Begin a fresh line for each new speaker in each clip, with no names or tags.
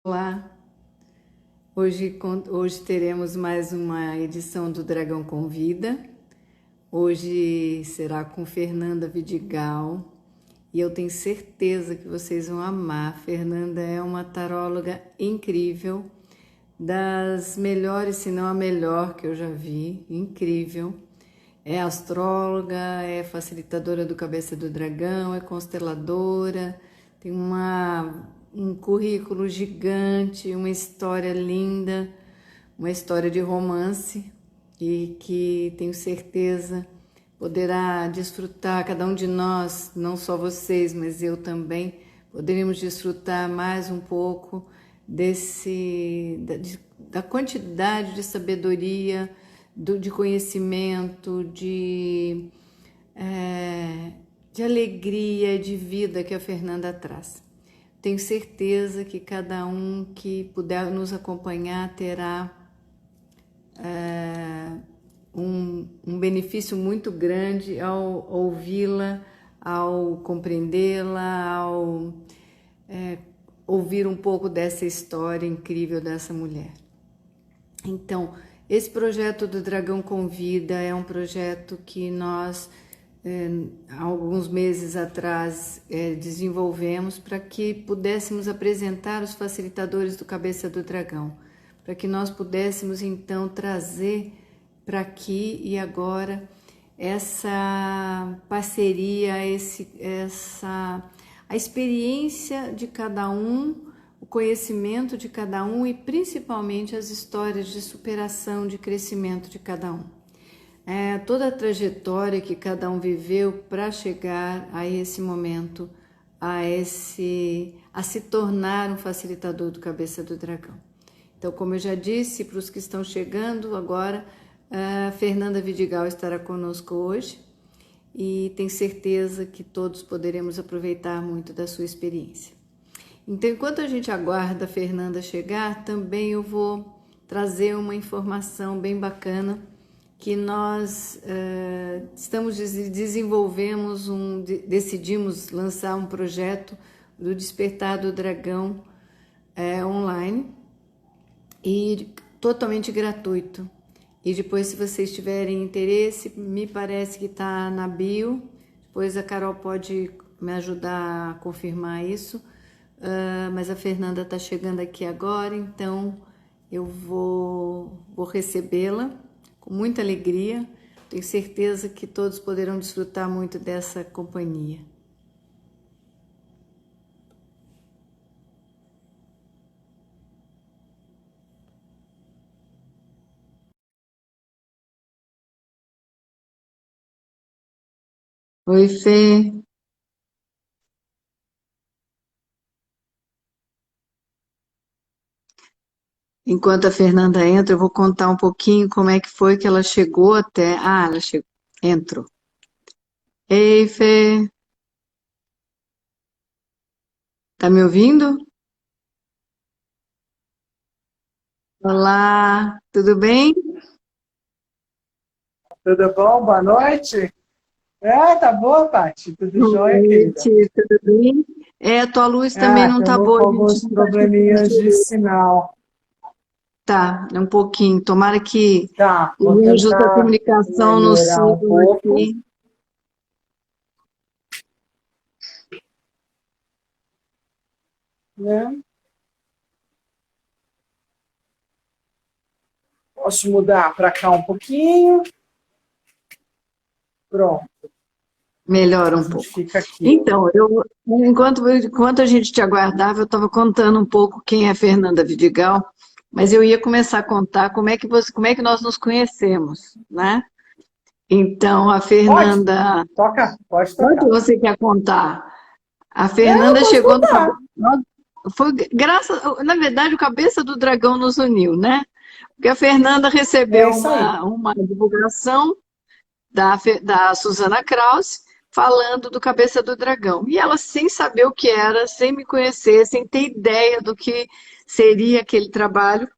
Olá, hoje teremos mais uma edição do Dragão Convida. Hoje será com Fernanda Vidigal e eu tenho certeza que vocês vão amar. Fernanda é uma taróloga incrível, das melhores, se não a melhor que eu já vi, incrível. É astróloga, é facilitadora do Cabeça do Dragão, é consteladora, tem um currículo gigante, uma história linda, uma história de romance e que tenho certeza poderá desfrutar, cada um de nós, não só vocês, mas eu também, poderíamos desfrutar mais um pouco da quantidade de sabedoria, de conhecimento, de alegria, de vida que a Fernanda traz. Tenho certeza que cada um que puder nos acompanhar terá um benefício muito grande ao ouvi-la, ao compreendê-la, ao ouvir um pouco dessa história incrível dessa mulher. Então, esse projeto do Dragão Convida é um projeto que nós, há alguns meses atrás, desenvolvemos para que pudéssemos apresentar os facilitadores do Cabeça do Dragão, para que nós pudéssemos, então, trazer para aqui e agora essa parceria, a experiência de cada um, o conhecimento de cada um e principalmente as histórias de superação, de crescimento de cada um. Toda a trajetória que cada um viveu para chegar a esse momento, a se tornar um facilitador do Cabeça do Dragão. Então, como eu já disse, para os que estão chegando agora, a Fernanda Vidigal estará conosco hoje e tenho certeza que todos poderemos aproveitar muito da sua experiência. Então, enquanto a gente aguarda a Fernanda chegar, também eu vou trazer uma informação bem bacana que nós decidimos lançar um projeto do Despertar do Dragão online e totalmente gratuito. E depois, se vocês tiverem interesse, me parece que está na bio, depois a Carol pode me ajudar a confirmar isso. Mas a Fernanda está chegando aqui agora, então eu vou recebê-la com muita alegria. Tenho certeza que todos poderão desfrutar muito dessa companhia. Oi, Fê. Enquanto a Fernanda entra, eu vou contar um pouquinho como é que foi que ela chegou até. Ah, ela chegou, entrou. Ei, Fê, tá me ouvindo? Olá, tudo bem?
Tudo bom? Boa noite. Tá boa, Paty. Tudo
Boa
jóia, querida?
noite, tudo bem? A tua luz também não tá
Estamos
boa,
com
a gente
alguns
não tá te vendo
probleminhas de
direito.
sinal.
Tá, é um pouquinho. Tomara que
Tá, vou
os anjos da
tentar
comunicação nos
melhorar um
sigam
pouco,
aqui.
né? Posso mudar para cá um pouquinho? Pronto,
Melhora
a
um
gente
pouco.
fica aqui.
Então, enquanto a gente te aguardava, eu estava contando um pouco quem é Fernanda Vidigal, mas eu ia começar a contar como é que nós nos conhecemos, né? Então, a
Pode?
Fernanda,
Toca, pode
onde
tocar.
você quer contar? A
Não,
Fernanda
pode
chegou no
contar.
foi graças, na verdade, o Cabeça do Dragão nos uniu, né? Porque a Fernanda
É
recebeu
isso aí.
uma divulgação da Susana Kraus falando do Cabeça do Dragão. E ela, sem saber o que era, sem me conhecer, sem ter ideia do que seria aquele trabalho,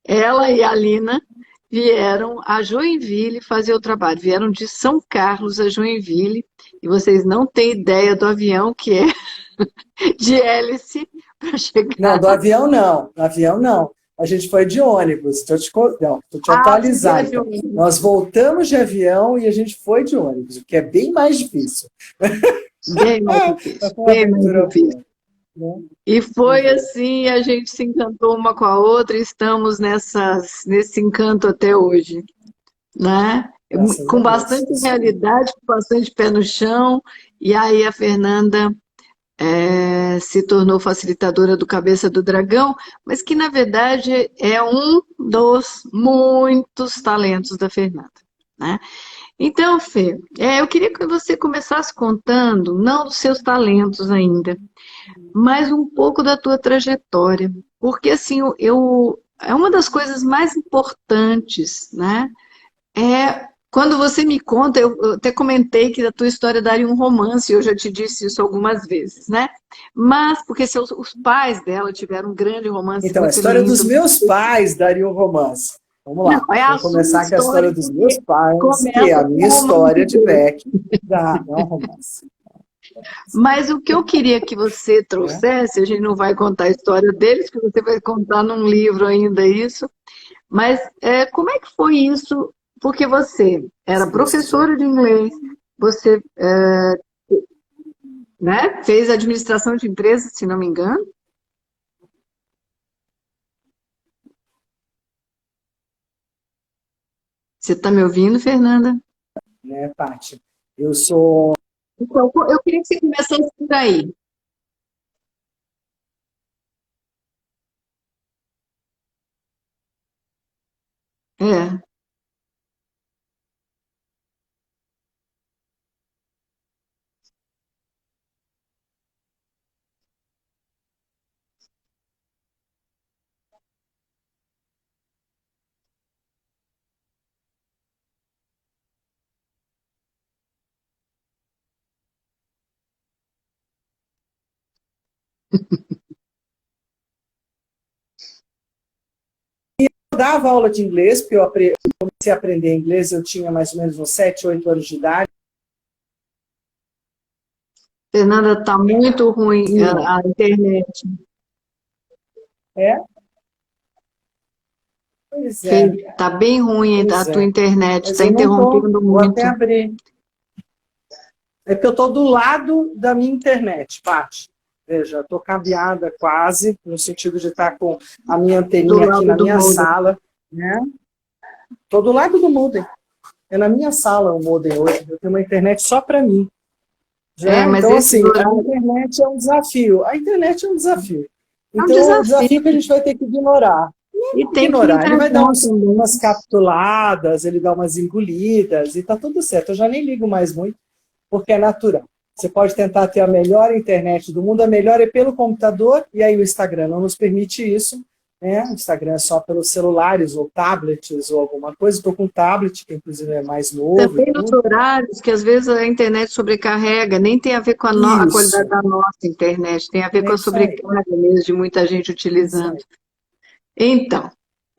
ela e a Lina vieram a Joinville fazer o trabalho. Vieram de São Carlos a Joinville, e vocês não têm ideia do avião que é de hélice para chegar.
Não, do avião não. Do avião não. A gente foi de ônibus. Não, deixa eu te
Você
atualizar,
viajou.
então. Nós voltamos de avião e a gente foi de ônibus, o que é bem mais difícil.
Bem mais
Mas
difícil,
foi uma
bem mais
aventura
difícil.
boa, né?
E
Pois
foi
é.
assim, a gente se encantou uma com a outra e estamos nesse encanto até hoje, né?
Graças a
Com
Deus.
bastante
Isso aí.
realidade, com bastante pé no chão, e aí a Fernanda se tornou facilitadora do Cabeça do Dragão, mas que na verdade é um dos muitos talentos da Fernanda, né? Então, Fê, eu queria que você começasse contando, não dos seus talentos ainda, mas um pouco da tua trajetória, porque assim, é uma das coisas mais importantes, né? É quando você me conta, eu até comentei que a tua história daria um romance, eu já te disse isso algumas vezes, né? Mas porque os pais dela tiveram um grande romance
Então, a
muito
história dos
lindo.
meus pais daria um romance. Vamos
Não,
lá.
é a
Vamos
sua
começar com a história
história,
dos meus
porque
pais, que é
começa
a
com
minha
o romance
história de
dele.
Beck. Dá, é um romance.
Mas o que eu queria que você
Né?
trouxesse, a gente não vai contar a história deles, que você vai contar num livro ainda isso, mas como é que foi isso? Porque você era
Se Deus quiser.
professora de inglês, você né, fez administração de empresas, se não me engano. Você está me ouvindo, Fernanda?
Né, Paty? Eu sou.
Então, eu queria que você começasse por aí. É.
Eu dava aula de inglês, porque comecei a aprender inglês, eu tinha mais ou menos uns 7, 8 anos de idade.
Fernanda, está muito ruim
Sim.
a internet.
É? Pois
Fê,
é,
tá bem ruim a
pois
tua
é.
internet,
Mas
está
eu não tô.
interrompendo
Vou até
muito.
abrir. É porque eu estou do lado da minha internet, Paty. Veja, estou cabeada quase, no sentido de estar com a minha
Do
anteninha aqui
lado
na
do
minha
mundo.
sala. Né? Estou do lado do modem. É na minha sala o modem hoje. Eu tenho uma internet só para mim. Já?
Mas
Então,
esses
assim, a
horários
internet é um desafio. A internet é um desafio.
é um
Então, o desafio
desafio.
que a gente vai ter que ignorar.
E tem que
Ignorar. Ele vai dar
engajar também.
umas capituladas, ele dá umas engolidas e tá tudo certo. Eu já nem ligo mais muito, porque é natural. Você pode tentar ter a melhor internet do mundo, a melhor é pelo computador, e aí o Instagram não nos permite isso. Né? O Instagram é só pelos celulares ou tablets ou alguma coisa. Estou com um tablet, que inclusive é mais novo e
Também nos
tudo.
horários que às vezes a internet sobrecarrega, nem tem a ver com a qualidade
Isso,
da nossa internet, tem a ver com
é
a
isso aí.
sobrecarga mesmo de muita gente
É isso
utilizando.
aí.
Então,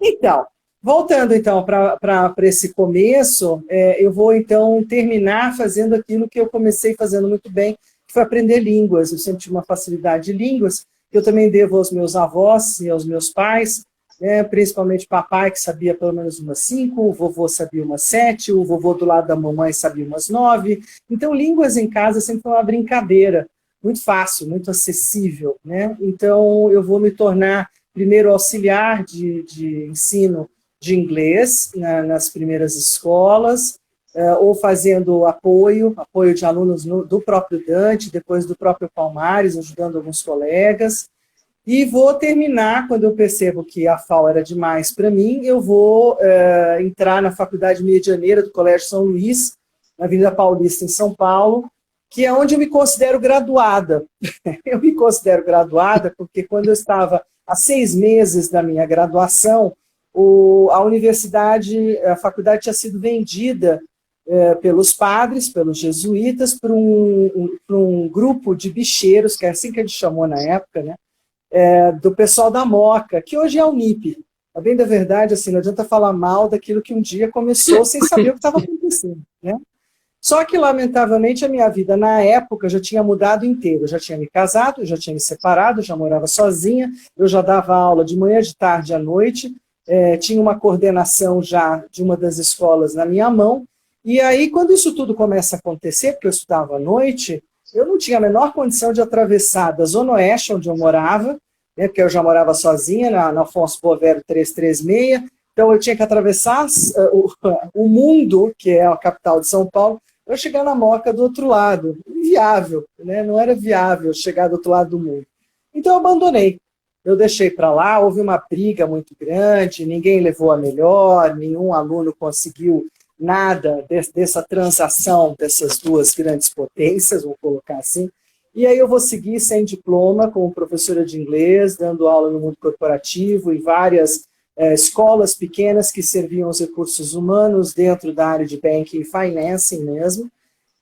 Então, voltando então para esse começo, eu vou então terminar fazendo aquilo que eu comecei fazendo muito bem, que foi aprender línguas. Eu sempre tive uma facilidade de línguas, que eu também devo aos meus avós e aos meus pais, né, principalmente papai, que sabia pelo menos umas 5, o vovô sabia umas 7, o vovô do lado da mamãe sabia umas 9. Então, línguas em casa sempre foi uma brincadeira, muito fácil, muito acessível. Né? Então, eu vou me tornar primeiro auxiliar de ensino de inglês nas primeiras escolas, ou fazendo apoio de alunos do próprio Dante, depois do próprio Palmares, ajudando alguns colegas. E vou terminar, quando eu percebo que a FAO era demais para mim, eu vou entrar na Faculdade Medianeira do Colégio São Luís, na Avenida Paulista, em São Paulo, que é onde eu me considero graduada. Eu me considero graduada porque quando eu estava há 6 meses da minha graduação, a universidade, a faculdade tinha sido vendida pelos padres, pelos jesuítas, para um grupo de bicheiros, que é assim que a gente chamou na época, né? Do pessoal da Moca, que hoje é a Unip. A bem da verdade, assim, não adianta falar mal daquilo que um dia começou sem saber o que estava acontecendo. Né? Só que, lamentavelmente, a minha vida na época já tinha mudado inteira. Eu já tinha me casado, eu já tinha me separado, eu já morava sozinha, eu já dava aula de manhã, de tarde, à noite, tinha uma coordenação já de uma das escolas na minha mão. E aí, quando isso tudo começa a acontecer, porque eu estudava à noite, eu não tinha a menor condição de atravessar da Zona Oeste, onde eu morava, né, porque eu já morava sozinha, na Afonso Bovero 336, então eu tinha que atravessar o mundo, que é a capital de São Paulo, para chegar na Moca do outro lado. Inviável, né? Não era viável chegar do outro lado do mundo. Então eu abandonei. Eu deixei para lá, houve uma briga muito grande, ninguém levou a melhor, nenhum aluno conseguiu nada dessa transação dessas duas grandes potências, vou colocar assim. E aí eu vou seguir sem diploma como professora de inglês, dando aula no mundo corporativo, em várias escolas pequenas que serviam os recursos humanos dentro da área de banking e financing mesmo.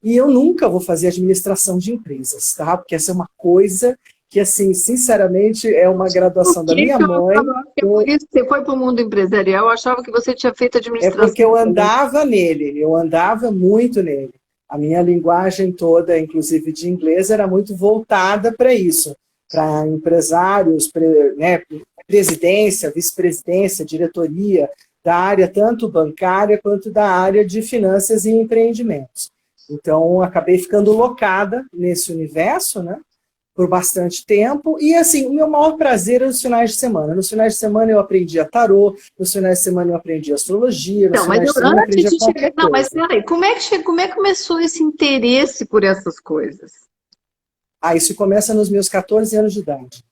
E eu nunca vou fazer administração de empresas, tá? Porque essa é uma coisa que, assim, sinceramente, é uma graduação da minha mãe.
Por isso que você foi para o mundo empresarial, eu achava que você tinha feito administração.
É porque eu andava nele, eu andava muito nele. A minha linguagem toda, inclusive de inglês, era muito voltada para isso, para empresários, né, presidência, vice-presidência, diretoria, da área tanto bancária quanto da área de finanças e empreendimentos. Então, acabei ficando locada nesse universo, né, por bastante tempo, e assim, o meu maior prazer era nos finais de semana. Nos finais de semana eu aprendia tarô, nos finais de semana eu aprendia astrologia, nos finais de semana eu aprendia qualquer coisa.
Não, mas peraí, como é que começou esse interesse por essas coisas?
Isso começa nos meus 14 anos de idade.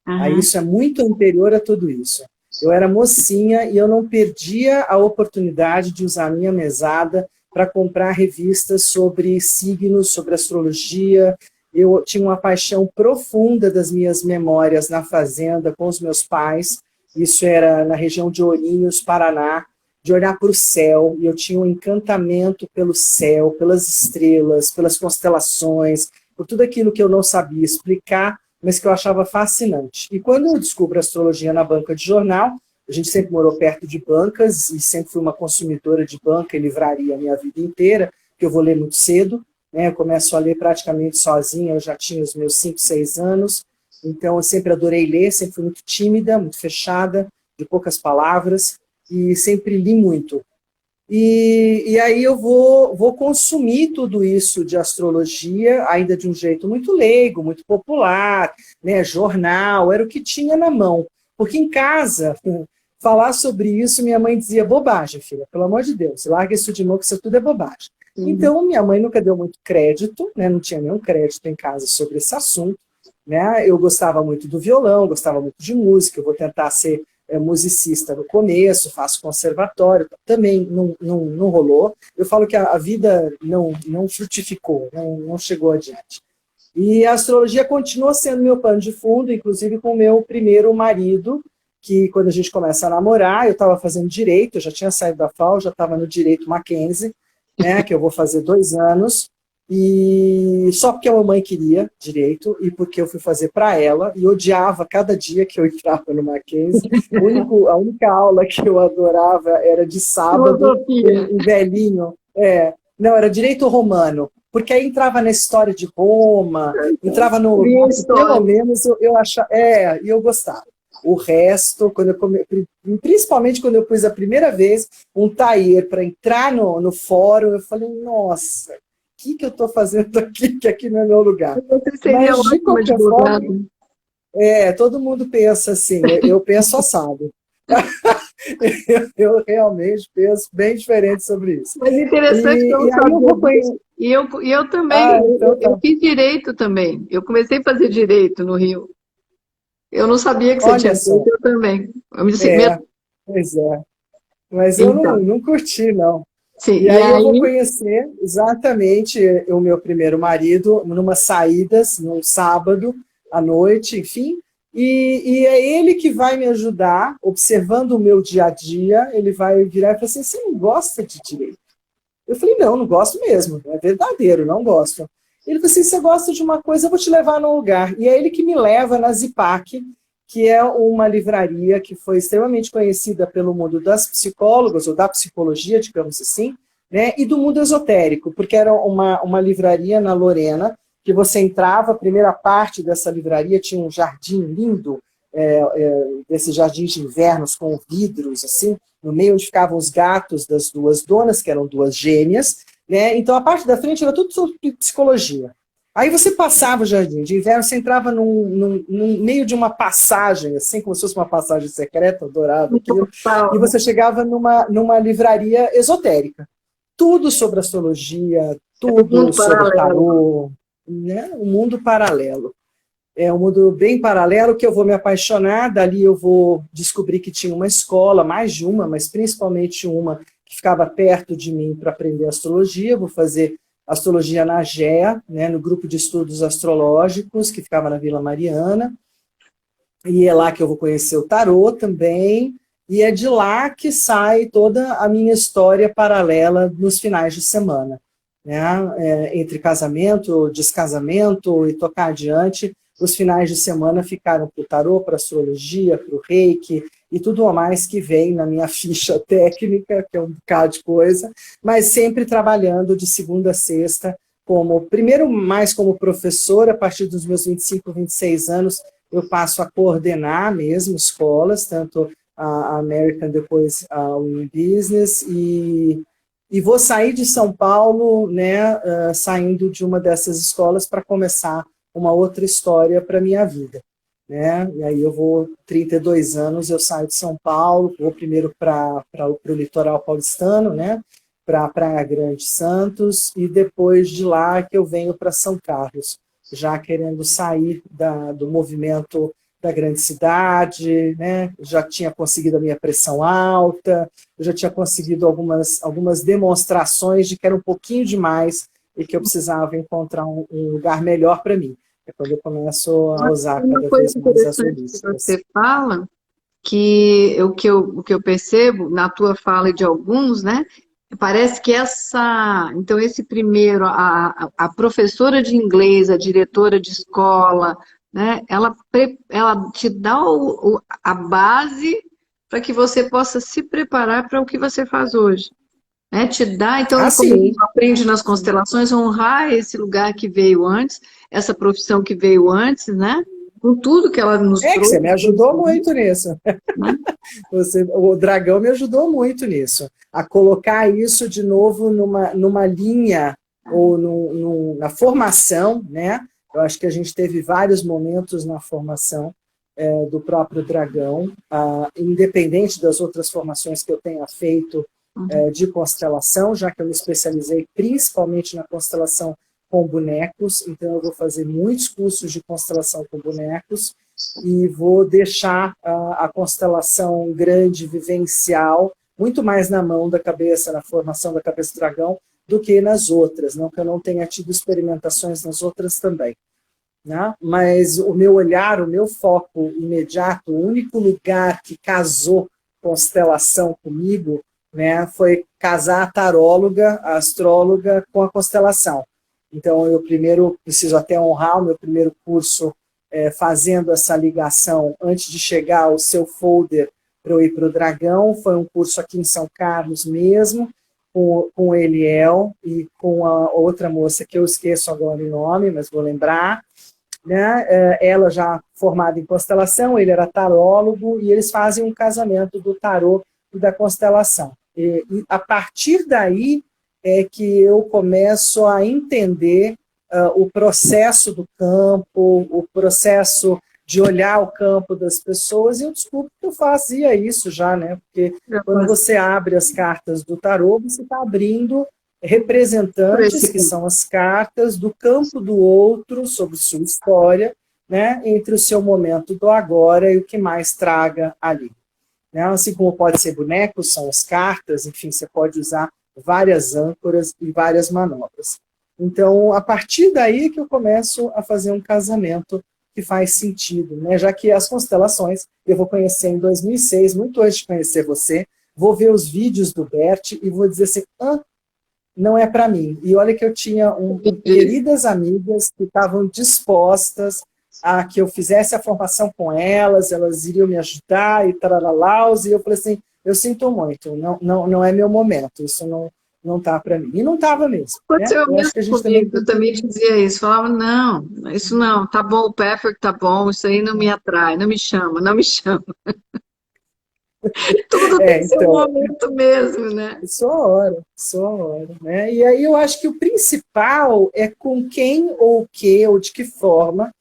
Aí isso é muito anterior a tudo isso. Eu era mocinha e eu não perdia a oportunidade de usar a minha mesada para comprar revistas sobre signos, sobre astrologia. Eu tinha uma paixão profunda das minhas memórias na fazenda com os meus pais. Isso era na região de Ourinhos, Paraná, de olhar para o céu. E eu tinha um encantamento pelo céu, pelas estrelas, pelas constelações, por tudo aquilo que eu não sabia explicar, mas que eu achava fascinante. E quando eu descubro astrologia na banca de jornal, a gente sempre morou perto de bancas e sempre fui uma consumidora de banca e livraria a minha vida inteira, que eu vou ler muito cedo, né? Eu começo a ler praticamente sozinha, eu já tinha os meus 5, 6 anos, então eu sempre adorei ler, sempre fui muito tímida, muito fechada, de poucas palavras, e sempre li muito. E aí eu vou consumir tudo isso de astrologia, ainda de um jeito muito leigo, muito popular, né? Jornal, era o que tinha na mão. Porque em casa, falar sobre isso, minha mãe dizia, bobagem, filha, pelo amor de Deus, larga isso de mão que isso tudo é bobagem. Então, minha mãe nunca deu muito crédito, né? Não tinha nenhum crédito em casa sobre esse assunto. Né? Eu gostava muito do violão, gostava muito de música, eu vou tentar ser musicista no começo, faço conservatório, também não rolou. Eu falo que a vida não frutificou, não chegou adiante. E a astrologia continua sendo meu pano de fundo, inclusive com o meu primeiro marido, que quando a gente começa a namorar, eu estava fazendo direito, eu já tinha saído da FAO, já estava no direito Mackenzie, né, que eu vou fazer 2 anos, e só porque a mamãe queria direito e porque eu fui fazer para ela e odiava cada dia que eu entrava no Mackenzie. A única aula que eu adorava era de sábado, um velhinho. Não, era direito romano, porque aí entrava na história de Roma, entrava no lugar que pelo menos eu achava, e eu gostava. O resto, principalmente quando eu pus a primeira vez um tailleur para entrar no fórum, eu falei, nossa, o que eu estou fazendo aqui, que aqui não é meu lugar.
Você seria ótimo advogado.
Todo mundo pensa assim, eu penso assado. eu realmente penso bem diferente sobre isso.
Mas interessante que eu também, então, eu fiz direito também. Eu comecei a fazer direito no Rio. Eu não sabia que você tinha feito, eu também. Eu me disse,
pois é. Mas eu não curti, não.
Sim,
e aí eu vou conhecer exatamente o meu primeiro marido numa saídas, num sábado à noite, enfim, e é ele que vai me ajudar, observando o meu dia a dia, ele vai virar e falar assim, você não gosta de direito? Eu falei, não gosto mesmo, é verdadeiro, não gosto. Ele falou assim, você gosta de uma coisa, eu vou te levar num lugar. E é ele que me leva na Zipac, que é uma livraria que foi extremamente conhecida pelo mundo das psicólogas, ou da psicologia, digamos assim, né? E do mundo esotérico, porque era uma livraria na Lorena, que você entrava, a primeira parte dessa livraria tinha um jardim lindo, desses jardins de invernos com vidros, assim, no meio onde ficavam os gatos das duas donas, que eram duas gêmeas, né? Então a parte da frente era tudo sobre psicologia. Aí você passava o jardim de inverno, você entrava num meio de uma passagem, assim, como se fosse uma passagem secreta, adorava aquilo, e você chegava numa livraria esotérica. Tudo sobre astrologia, tudo sobre tarô, né? Um mundo paralelo. É um mundo bem paralelo que eu vou me apaixonar, dali eu vou descobrir que tinha uma escola, mais de uma, mas principalmente uma que ficava perto de mim para aprender astrologia. Vou fazer astrologia na GEA, né, no grupo de estudos astrológicos, que ficava na Vila Mariana, e é lá que eu vou conhecer o tarô também, e é de lá que sai toda a minha história paralela nos finais de semana, né, entre casamento, descasamento e tocar adiante. Os finais de semana ficaram para o tarô, para a astrologia, para o reiki e tudo mais que vem na minha ficha técnica, que é um bocado de coisa, mas sempre trabalhando de segunda a sexta, primeiro mais como professora. A partir dos meus 25, 26 anos, eu passo a coordenar mesmo escolas, tanto a American, depois a Women Business, e vou sair de São Paulo, né, saindo de uma dessas escolas para começar uma outra história para a minha vida, né? E aí eu vou, 32 anos, eu saio de São Paulo, vou primeiro para o litoral paulistano, né? Para Praia Grande, Santos, e depois de lá que eu venho para São Carlos, já querendo sair do movimento da grande cidade, né? Já tinha conseguido a minha pressão alta, eu já tinha conseguido algumas demonstrações de que era um pouquinho demais e que eu precisava encontrar um lugar melhor para mim. É quando eu começo a usar cada vez mais as holistas.
Você fala que o que eu percebo na tua fala e de alguns, né? Parece que então esse primeiro, a professora de inglês, a diretora de escola, né? Ela te dá a base para que você possa se preparar para o que você faz hoje. Né? Te dá, então, como a gente aprende nas constelações, honrar esse lugar que veio antes, essa profissão que veio antes, né? Com tudo que ela nos trouxe.
Que você me ajudou muito nisso. O dragão me ajudou muito nisso. A colocar isso de novo numa linha, ou na formação, né? Eu acho que a gente teve vários momentos na formação do próprio dragão, independente das outras formações que eu tenha feito, de constelação, já que eu me especializei principalmente na constelação com bonecos, então eu vou fazer muitos cursos de constelação com bonecos e vou deixar a constelação grande, vivencial, muito mais na mão da cabeça, na formação da cabeça do dragão, do que nas outras, não que eu não tenha tido experimentações nas outras também. Né? Mas o meu olhar, o meu foco imediato, o único lugar que casou constelação comigo, né, foi casar a taróloga, a astróloga, com a constelação. Então, eu primeiro preciso até honrar o meu primeiro curso fazendo essa ligação antes de chegar ao seu folder para eu ir para o Dragão. Foi um curso aqui em São Carlos mesmo, com o Eliel e com a outra moça que eu esqueço agora o nome, mas vou lembrar. Né? Ela já formada em constelação, ele era tarólogo, e eles fazem um casamento do tarô e da constelação. E a partir daí é que eu começo a entender o processo do campo, o processo de olhar o campo das pessoas, e eu descubro que eu fazia isso já, né? Porque quando você abre as cartas do tarô, você está abrindo representantes, que são as cartas do campo do outro, sobre sua história, né? Entre o seu momento do agora e o que mais traga ali. Né? Assim como pode ser bonecos, são as cartas, enfim, você pode usar várias âncoras e várias manobras. Então, a partir daí que eu começo a fazer um casamento que faz sentido, né? Já que as constelações eu vou conhecer em 2006, muito antes de conhecer você, vou ver os vídeos do Bert e vou dizer assim, não é para mim. E olha que eu tinha queridas amigas que estavam dispostas a que eu fizesse a formação com elas iriam me ajudar e tararalaus, e eu falei assim, eu sinto muito, não é meu momento, isso não tá para mim. E não estava mesmo, né?
Aconteceu
Eu acho
mesmo
que a gente também
comigo, eu também dizia isso, falava, não, isso não, tá bom, o Perfect tá bom, isso aí não me atrai, não me chama, não me chama. Tudo tem seu
então,
momento mesmo, né?
só a hora, né? E aí eu acho que o principal é com quem ou o que ou de que forma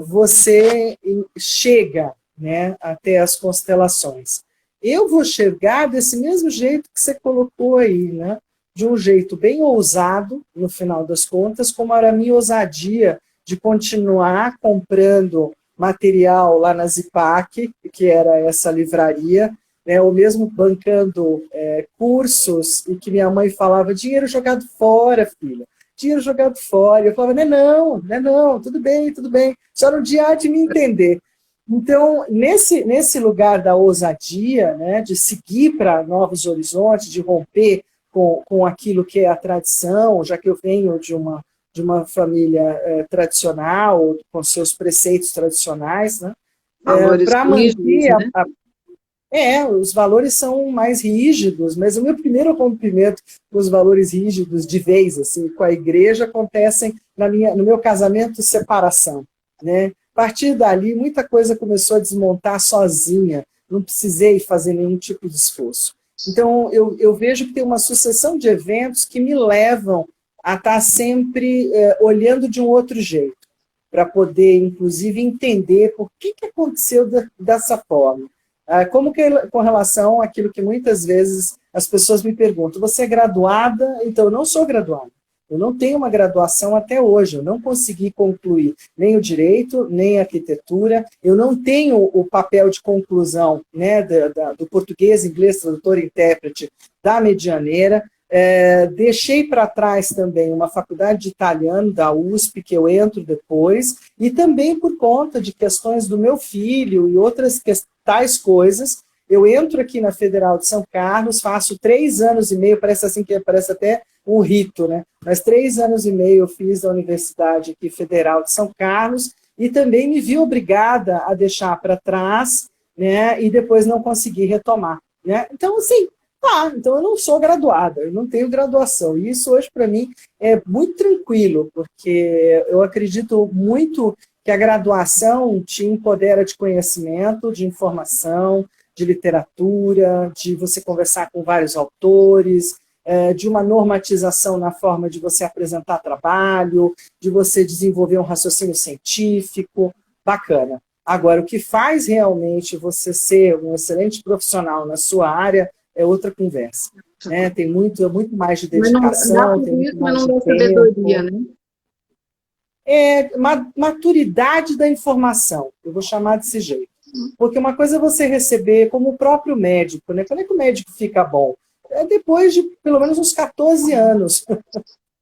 você chega, né, até as constelações. Eu vou chegar desse mesmo jeito que você colocou aí, né? De um jeito bem ousado, no final das contas, como era a minha ousadia de continuar comprando material lá na Zipac, que era essa livraria, né, ou mesmo bancando cursos, e que minha mãe falava, dinheiro jogado fora, filha, dinheiro jogado fora. Eu falava, não é não, tudo bem, só no dia há de me entender. Então, nesse lugar da ousadia, né, de seguir para novos horizontes, de romper com aquilo que é a tradição, já que eu venho de uma família tradicional, com seus preceitos tradicionais, né,
Valores
para
rígidos,
manter
né?
os valores são mais rígidos, mas o meu primeiro rompimento com os valores rígidos de vez, assim, com a igreja, acontecem no meu casamento, separação, né? A partir dali, muita coisa começou a desmontar sozinha, não precisei fazer nenhum tipo de esforço. Então, eu vejo que tem uma sucessão de eventos que me levam a estar sempre olhando de um outro jeito, para poder, inclusive, entender por que aconteceu dessa forma. Como que, com relação àquilo que muitas vezes as pessoas me perguntam, você é graduada? Então, eu não sou graduada. Eu não tenho uma graduação até hoje, eu não consegui concluir nem o direito, nem a arquitetura, eu não tenho o papel de conclusão, né, do português, inglês, tradutor e intérprete da Medianeira. Deixei para trás também uma faculdade de italiano da USP, que eu entro depois, e também por conta de questões do meu filho e outras tais coisas, eu entro aqui na Federal de São Carlos, faço 3 anos e meio, parece assim que parece até um rito, né? Mas 3 anos e meio eu fiz da Universidade aqui Federal de São Carlos e também me vi obrigada a deixar para trás, né? E depois não consegui retomar, né? Então, assim, então eu não sou graduada, eu não tenho graduação. E isso hoje, para mim, é muito tranquilo, porque eu acredito muito que a graduação te empodera de conhecimento, de informação, de literatura, de você conversar com vários autores, de uma normatização na forma de você apresentar trabalho, de você desenvolver um raciocínio científico, bacana. Agora, o que faz realmente você ser um excelente profissional na sua área é outra conversa, né? Tem muito mais de
Mas não dá
dedicação, tem
tudo
muito
isso, mas
mais
não
de
dá sabedoria,
tempo.
né?
Maturidade da informação, eu vou chamar desse jeito. Porque uma coisa é você receber, como o próprio médico, né? Quando é que o médico fica bom? É depois de pelo menos uns 14 anos.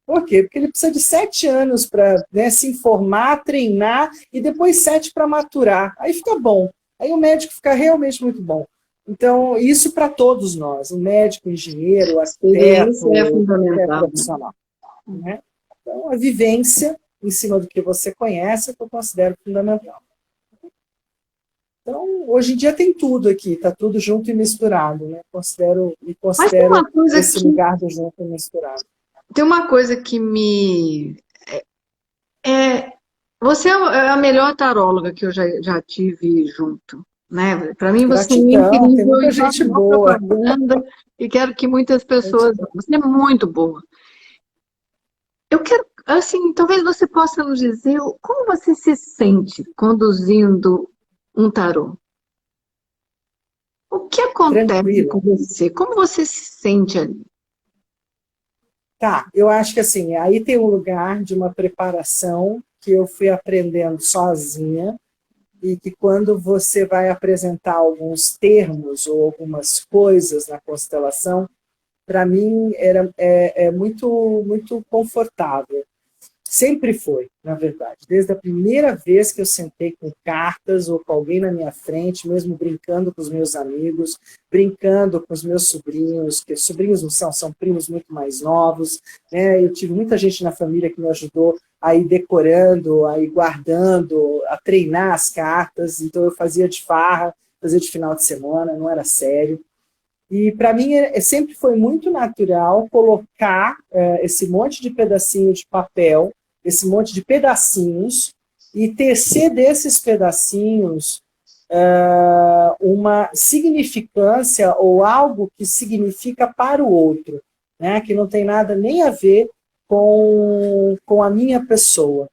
Por quê? Porque ele precisa de 7 anos para, né, se informar, treinar, e depois 7 para maturar. Aí fica bom. Aí o médico fica realmente muito bom. Então, isso para todos nós, o médico, o engenheiro, o
Experiência é
arquiteto, qualquer
fundamental, né?
profissional, né? Então, a vivência em cima do que você conhece é que eu considero fundamental. Então, hoje em dia tem tudo aqui, está tudo junto e misturado, né? Me
Mas tem
considero
uma coisa
esse
que
lugar do junto e misturado.
tem uma coisa que me é você é a melhor taróloga que eu já tive junto, né? Para mim você é
Gratidão, tem
incrível
muita
e faço
gente
uma
boa.
propaganda e quero que muitas pessoas.
Gratidão.
Você é muito boa. Eu quero, assim, talvez você possa nos dizer como você se sente conduzindo um tarô. O que acontece
Tranquila.
com você? Como você se sente ali?
Tá, eu acho que assim, aí tem um lugar de uma preparação que eu fui aprendendo sozinha, e que quando você vai apresentar alguns termos ou algumas coisas na constelação, para mim é muito confortável. Sempre foi, na verdade. Desde a primeira vez que eu sentei com cartas ou com alguém na minha frente, mesmo brincando com os meus amigos, brincando com os meus sobrinhos, que sobrinhos não são primos muito mais novos, né? Eu tive muita gente na família que me ajudou a ir decorando, a ir guardando, a treinar as cartas. Então eu fazia de farra, fazia de final de semana, não era sério. E para mim sempre foi muito natural colocar esse monte de pedacinho de papel, esse monte de pedacinhos, e tecer desses pedacinhos uma significância ou algo que significa para o outro, né? Que não tem nada nem a ver com a minha pessoa.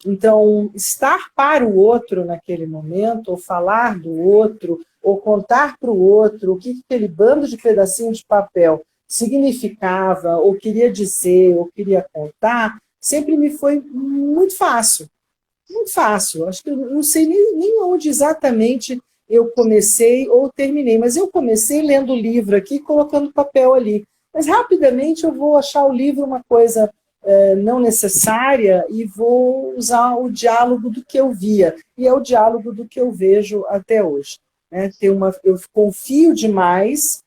Então, estar para o outro naquele momento, ou falar do outro, ou contar para o outro o que aquele bando de pedacinho de papel significava, ou queria dizer, ou queria contar, sempre me foi muito fácil. Muito fácil. Acho que eu não sei nem onde exatamente eu comecei ou terminei, mas eu comecei lendo o livro aqui, colocando papel ali. Mas rapidamente eu vou achar o livro uma coisa não necessária e vou usar o diálogo do que eu via. E é o diálogo do que eu vejo até hoje. Né? Eu confio demais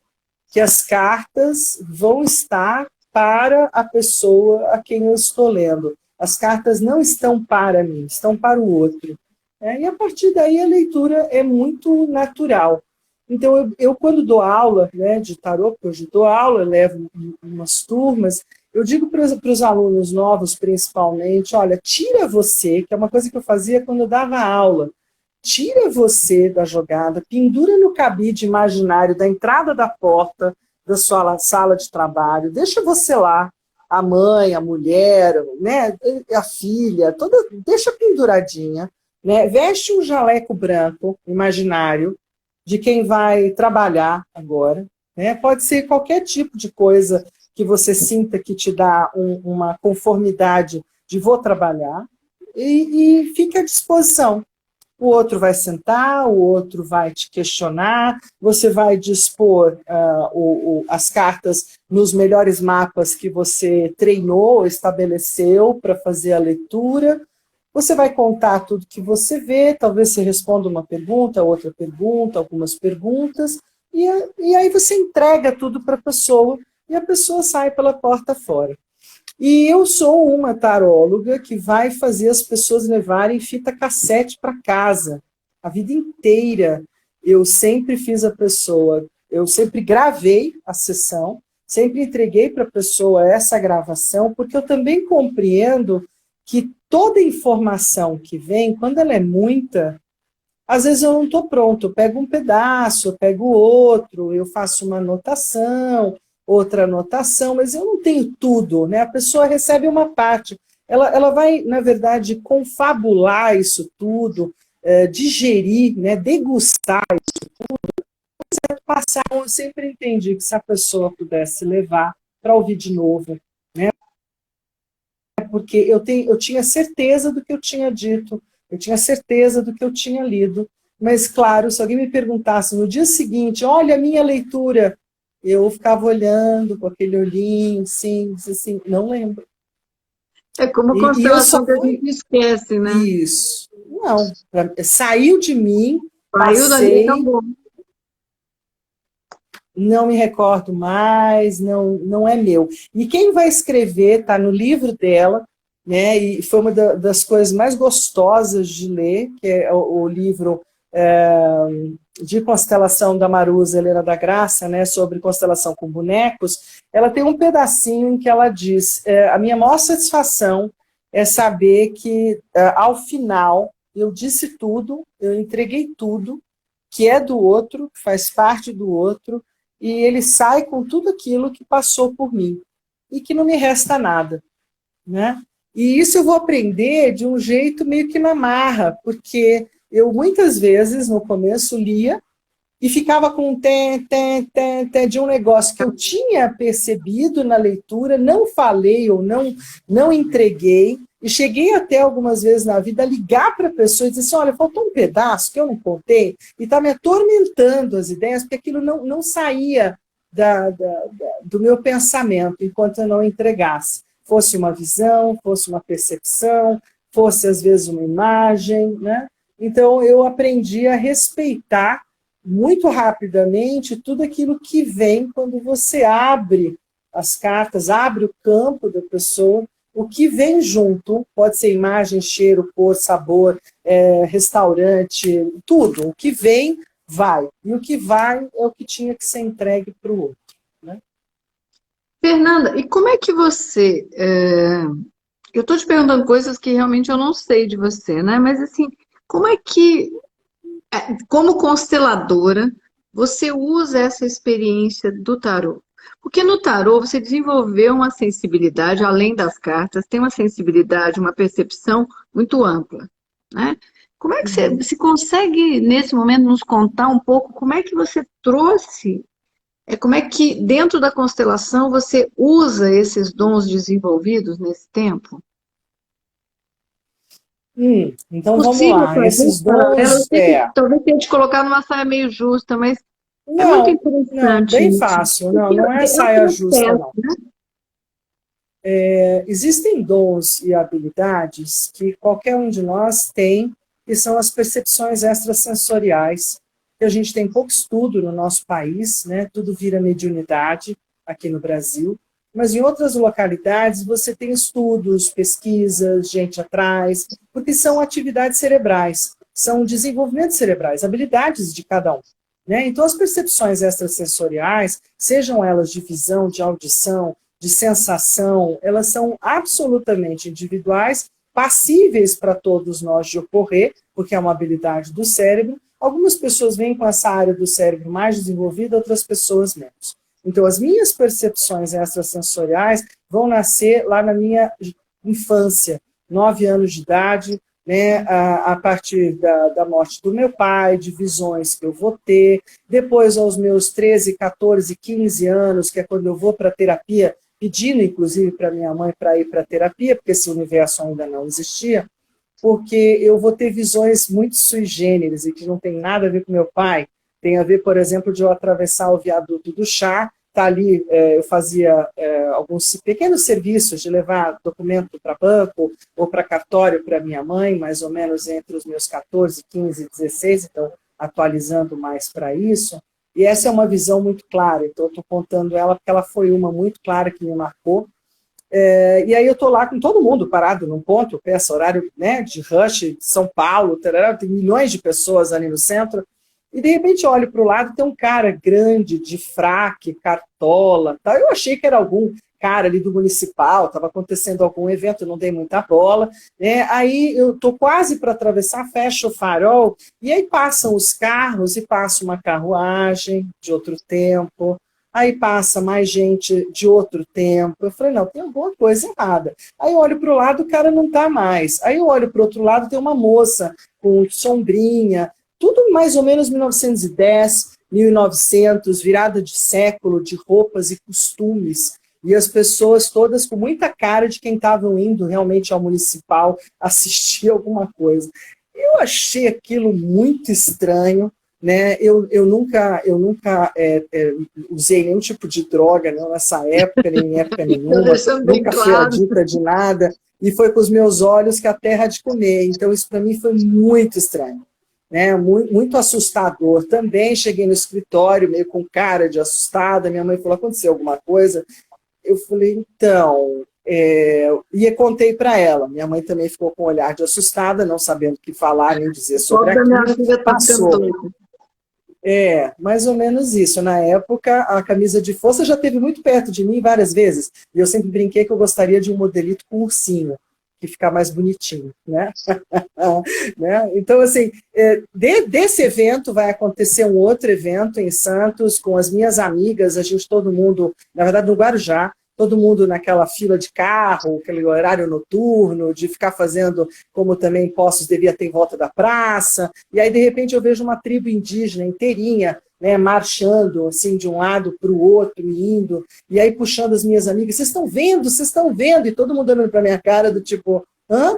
que as cartas vão estar para a pessoa a quem eu estou lendo. As cartas não estão para mim, estão para o outro. E a partir daí a leitura é muito natural. Então, eu quando dou aula, né, de tarô, porque hoje dou aula, eu levo umas turmas, eu digo para os alunos novos, principalmente, olha, tira você, que é uma coisa que eu fazia quando eu dava aula, tira você da jogada, pendura no cabide imaginário da entrada da porta da sua sala de trabalho, deixa você lá, a mãe, a mulher, né, a filha, toda, deixa penduradinha, né, veste um jaleco branco imaginário de quem vai trabalhar agora, né, pode ser qualquer tipo de coisa que você sinta que te dá uma conformidade de vou trabalhar, e fique à disposição. O outro vai sentar, o outro vai te questionar, você vai dispor as cartas nos melhores mapas que você treinou, estabeleceu para fazer a leitura. Você vai contar tudo que você vê, talvez você responda uma pergunta, outra pergunta, algumas perguntas, e aí você entrega tudo para a pessoa, e a pessoa sai pela porta fora. E eu sou uma taróloga que vai fazer as pessoas levarem fita cassete para casa. A vida inteira eu sempre fiz a pessoa, eu sempre gravei a sessão, sempre entreguei para a pessoa essa gravação, porque eu também compreendo que toda informação que vem, quando ela é muita, às vezes eu não estou pronto, eu pego um pedaço, eu pego outro, eu faço uma anotação, outra anotação, mas eu não tenho tudo, né? A pessoa recebe uma parte, ela vai, na verdade, confabular isso tudo, digerir, né? Degustar isso tudo, passar. Eu sempre entendi que se a pessoa pudesse levar para ouvir de novo, né? Porque eu tinha certeza do que eu tinha dito, eu tinha certeza do que eu tinha lido, mas, claro, se alguém me perguntasse no dia seguinte, olha a minha leitura, eu ficava olhando com aquele olhinho, assim, não lembro.
É como constelação que a gente esquece, né?
Isso. Não, saiu de mim,
saiu dali, acabou.
Não me recordo mais, não é meu. E quem vai escrever, está no livro dela, né, e foi uma das coisas mais gostosas de ler, que é o livro de constelação da Marusa Helena da Graça, né, sobre constelação com bonecos. Ela tem um pedacinho em que ela diz, a minha maior satisfação é saber que, ao final, eu disse tudo, eu entreguei tudo, que é do outro, que faz parte do outro, e ele sai com tudo aquilo que passou por mim, e que não me resta nada, né? E isso eu vou aprender de um jeito meio que na marra, porque eu muitas vezes, no começo, lia e ficava com um de um negócio que eu tinha percebido na leitura, não falei ou não entreguei, e cheguei até algumas vezes na vida a ligar para a pessoa e dizer assim, olha, faltou um pedaço que eu não contei, e está me atormentando as ideias, porque aquilo não saía do meu pensamento enquanto eu não entregasse. Fosse uma visão, fosse uma percepção, fosse às vezes uma imagem, né? Então eu aprendi a respeitar muito rapidamente tudo aquilo que vem quando você abre as cartas, abre o campo da pessoa, o que vem junto, pode ser imagem, cheiro, cor, sabor, restaurante, tudo. O que vem vai. E o que vai é o que tinha que ser entregue para o outro. Né?
Fernanda, e como é que você. Eu estou te perguntando coisas que realmente eu não sei de você, né? Mas assim, como é que, como consteladora, você usa essa experiência do tarô? Porque no tarô você desenvolveu uma sensibilidade, além das cartas, tem uma sensibilidade, uma percepção muito ampla, né? Como é que
Uhum.
você consegue, nesse momento, nos contar um pouco como é que você trouxe, como é que dentro da constelação você usa esses dons desenvolvidos nesse tempo?
Então vamos
Possível
lá.
fazer
Esses
um paralelo? Eu
dons,
sei que talvez tenha te colocado numa saia meio justa, mas é muito
não, não,
interessante
bem
isso.
fácil. Não,
Porque
não é
é o
saia justa,
processo,
não.
né?
Existem dons e habilidades que qualquer um de nós tem, que são as percepções extrasensoriais, que a gente tem pouco estudo no nosso país, né? Tudo vira mediunidade aqui no Brasil, mas em outras localidades você tem estudos, pesquisas, gente atrás, porque são atividades cerebrais, são desenvolvimentos cerebrais, habilidades de cada um. Né? Então, as percepções extrasensoriais, sejam elas de visão, de audição, de sensação, elas são absolutamente individuais, passíveis para todos nós de ocorrer, porque é uma habilidade do cérebro. Algumas pessoas vêm com essa área do cérebro mais desenvolvida, outras pessoas menos. Então, as minhas percepções extrasensoriais vão nascer lá na minha infância, 9 anos de idade, né, a partir da morte do meu pai, de visões que eu vou ter. Depois, aos meus 13, 14, 15 anos, que é quando eu vou para a terapia, pedindo, inclusive, para minha mãe para ir para a terapia, porque esse universo ainda não existia, porque eu vou ter visões muito sui generis e que não tem nada a ver com meu pai. Tem a ver, por exemplo, de eu atravessar o viaduto do chá, tá ali, eu fazia alguns pequenos serviços de levar documento para banco ou para cartório para minha mãe, mais ou menos entre os meus 14, 15 e 16, então atualizando mais para isso. E essa é uma visão muito clara, então eu estou contando ela porque ela foi uma muito clara que me marcou. E aí eu estou lá com todo mundo parado num ponto, peça horário, né, de rush, de São Paulo, tarará, tem milhões de pessoas ali no centro, e de repente eu olho para o lado, tem um cara grande, de fraque, cartola, tá? Eu achei que era algum cara ali do municipal, estava acontecendo algum evento, não dei muita bola, né? Aí eu estou quase para atravessar, fecho o farol, e aí passam os carros, e passa uma carruagem de outro tempo, aí passa mais gente de outro tempo. Eu falei, não, tem alguma coisa errada. Aí eu olho para o lado, o cara não está mais. Aí eu olho para o outro lado, tem uma moça com sombrinha, tudo mais ou menos 1910, 1900, virada de século, de roupas e costumes. E as pessoas todas com muita cara de quem estavam indo realmente ao municipal assistir alguma coisa. Eu achei aquilo muito estranho, né? Eu nunca usei nenhum tipo de droga, não, nessa época, nem em época
Estou
nenhuma,
deixando bem
nunca fui
claro.
adicta de nada, e foi com os meus olhos que a terra há de comer. Então, isso para mim foi muito estranho, né? Muito, muito assustador. Também cheguei no escritório meio com cara de assustada, minha mãe falou, aconteceu alguma coisa? Eu falei, então, e contei para ela. Minha mãe também ficou com um olhar de assustada, não sabendo o que falar nem dizer
O
sobre
pobre da minha
aquilo.
filha está ficando
Passou.
doido.
Mais ou menos isso. Na época, a camisa de força já esteve muito perto de mim várias vezes. E eu sempre brinquei que eu gostaria de um modelito com ursinho, que fica mais bonitinho, né? Né? Então, assim, desse evento vai acontecer um outro evento em Santos, com as minhas amigas, a gente, todo mundo, na verdade, no Guarujá, todo mundo naquela fila de carro, aquele horário noturno, de ficar fazendo, como também Poços devia ter em volta da praça, e aí, de repente, eu vejo uma tribo indígena inteirinha, né, marchando assim de um lado para o outro, indo, e aí puxando as minhas amigas, vocês estão vendo? Vocês estão vendo? E todo mundo olhando para minha cara do tipo, hã?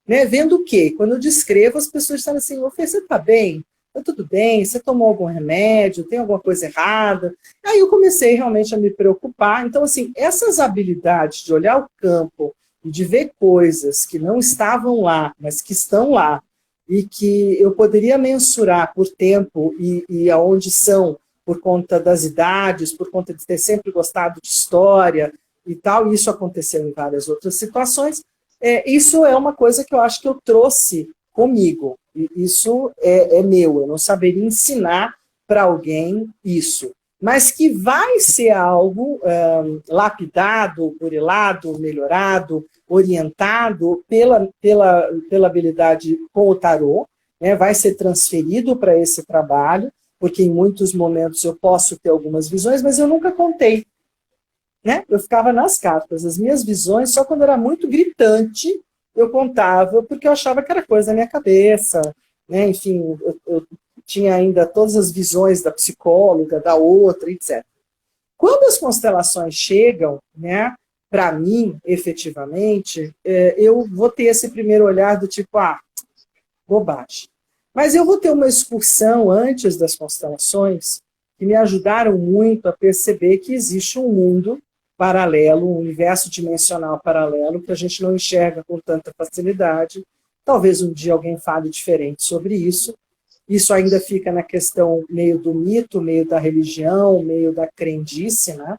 Né, vendo o quê? Quando eu descrevo, as pessoas estão assim, ô Fê, você está bem? Tá tudo bem? Você tomou algum remédio? Tem alguma coisa errada? Aí eu comecei realmente a me preocupar. Então, assim, essas habilidades de olhar o campo e de ver coisas que não estavam lá, mas que estão lá, e que eu poderia mensurar por tempo e aonde são, por conta das idades, por conta de ter sempre gostado de história e tal, e isso aconteceu em várias outras situações. Isso é uma coisa que eu acho que eu trouxe comigo, Isso é meu, eu não saberia ensinar para alguém isso. Mas que vai ser algo lapidado, burilado, melhorado, orientado pela habilidade com o tarô, né? Vai ser transferido para esse trabalho, porque em muitos momentos eu posso ter algumas visões, mas eu nunca contei. Né? Eu ficava nas cartas. As minhas visões, só quando era muito gritante, eu contava, porque eu achava que era coisa da minha cabeça. Né? Enfim, eu tinha ainda todas as visões da psicóloga, da outra, etc. Quando as constelações chegam, né, para mim, efetivamente, eu vou ter esse primeiro olhar do tipo, bobagem. Mas eu vou ter uma excursão antes das constelações que me ajudaram muito a perceber que existe um mundo paralelo, um universo dimensional paralelo que a gente não enxerga com tanta facilidade. Talvez um dia alguém fale diferente sobre isso. Isso ainda fica na questão meio do mito, meio da religião, meio da crendice, né?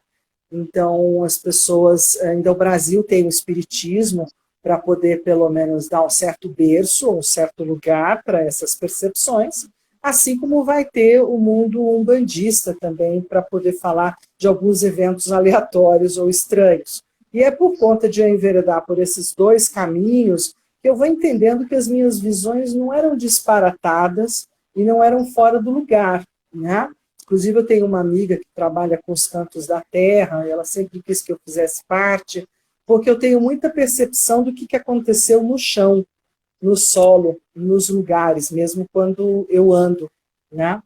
Então, as pessoas, ainda o Brasil tem o espiritismo para poder, pelo menos, dar um certo berço, um certo lugar para essas percepções, assim como vai ter o mundo umbandista também, para poder falar de alguns eventos aleatórios ou estranhos. E é por conta de eu enveredar por esses dois caminhos que eu vou entendendo que as minhas visões não eram disparatadas e não eram fora do lugar, né? Inclusive, eu tenho uma amiga que trabalha com os cantos da terra, e ela sempre quis que eu fizesse parte, porque eu tenho muita percepção do que aconteceu no chão, no solo, nos lugares, mesmo quando eu ando, né?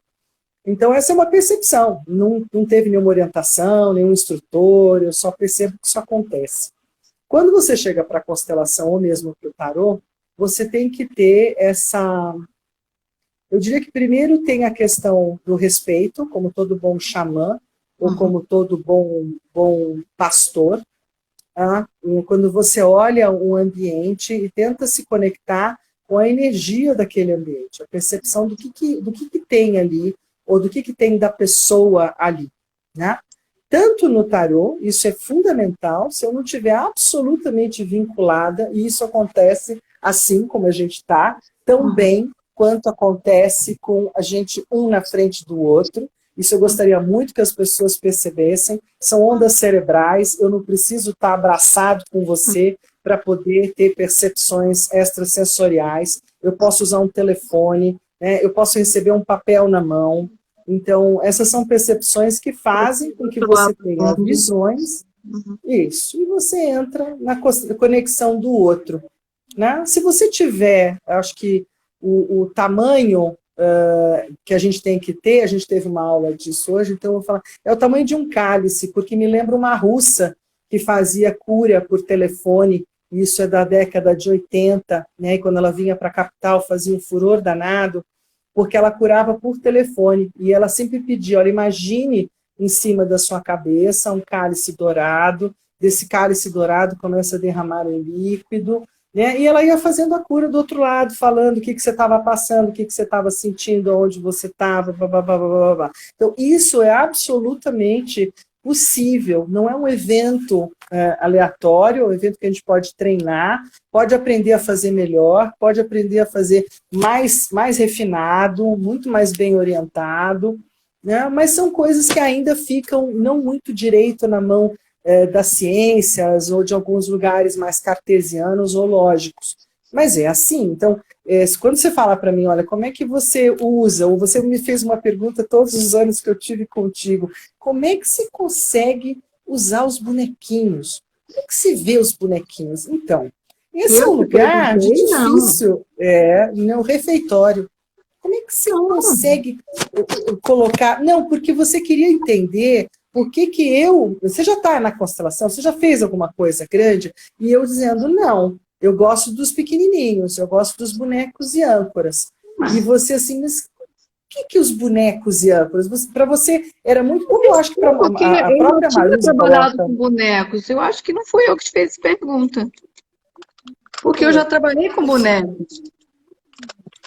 Então, essa é uma percepção. Não teve nenhuma orientação, nenhum instrutor, eu só percebo que isso acontece. Quando você chega para a constelação, ou mesmo para o tarô, você tem que ter essa... Eu diria que primeiro tem a questão do respeito, como todo bom xamã, ou como todo bom pastor. Tá? Quando você olha um ambiente e tenta se conectar com a energia daquele ambiente, a percepção do que tem ali, ou do que tem da pessoa ali. Né? Tanto no tarô, isso é fundamental, se eu não estiver absolutamente vinculada, e isso acontece assim como a gente está, tão bem quanto acontece com a gente um na frente do outro. Isso eu gostaria muito que as pessoas percebessem. São ondas cerebrais, eu não preciso estar abraçado com você para poder ter percepções extrasensoriais. Eu posso usar um telefone, né? Eu posso receber um papel na mão. Então, essas são percepções que fazem com que você tenha visões. Isso, e você entra na conexão do outro. Né? Se você tiver, acho que o tamanho que a gente tem que ter, a gente teve uma aula disso hoje, então eu vou falar, é o tamanho de um cálice, porque me lembra uma russa que fazia cura por telefone, isso é da década de 80, né? E quando ela vinha para a capital fazia um furor danado, porque ela curava por telefone, e ela sempre pedia, olha, imagine em cima da sua cabeça um cálice dourado, desse cálice dourado começa a derramar um líquido, né? E ela ia fazendo a cura do outro lado, falando o que você estava passando, o que você estava sentindo, onde você estava, Então, isso é absolutamente possível, não é um evento aleatório, é um evento que a gente pode treinar, pode aprender a fazer melhor, pode aprender a fazer mais refinado, muito mais bem orientado, né? Mas são coisas que ainda ficam não muito direito na mão das ciências ou de alguns lugares mais cartesianos ou lógicos. Mas é assim. Então, quando você fala para mim, olha, como é que você usa, ou você me fez uma pergunta todos os anos que eu tive contigo, como é que você consegue usar os bonequinhos? Como é que se vê os bonequinhos? Então, esse é um lugar de difícil, no refeitório. Como é que você consegue colocar... Não, porque você queria entender por que você já está na constelação, você já fez alguma coisa grande, e eu dizendo, não, eu gosto dos pequenininhos, eu gosto dos bonecos e âncoras. E você assim, mas o que os bonecos e âncoras? Para você era muito... Como eu acho que para a própria Marisa...
Eu não tinha trabalhado com bonecos, eu acho que não fui eu que te fiz essa pergunta. Porque eu já trabalhei com bonecos.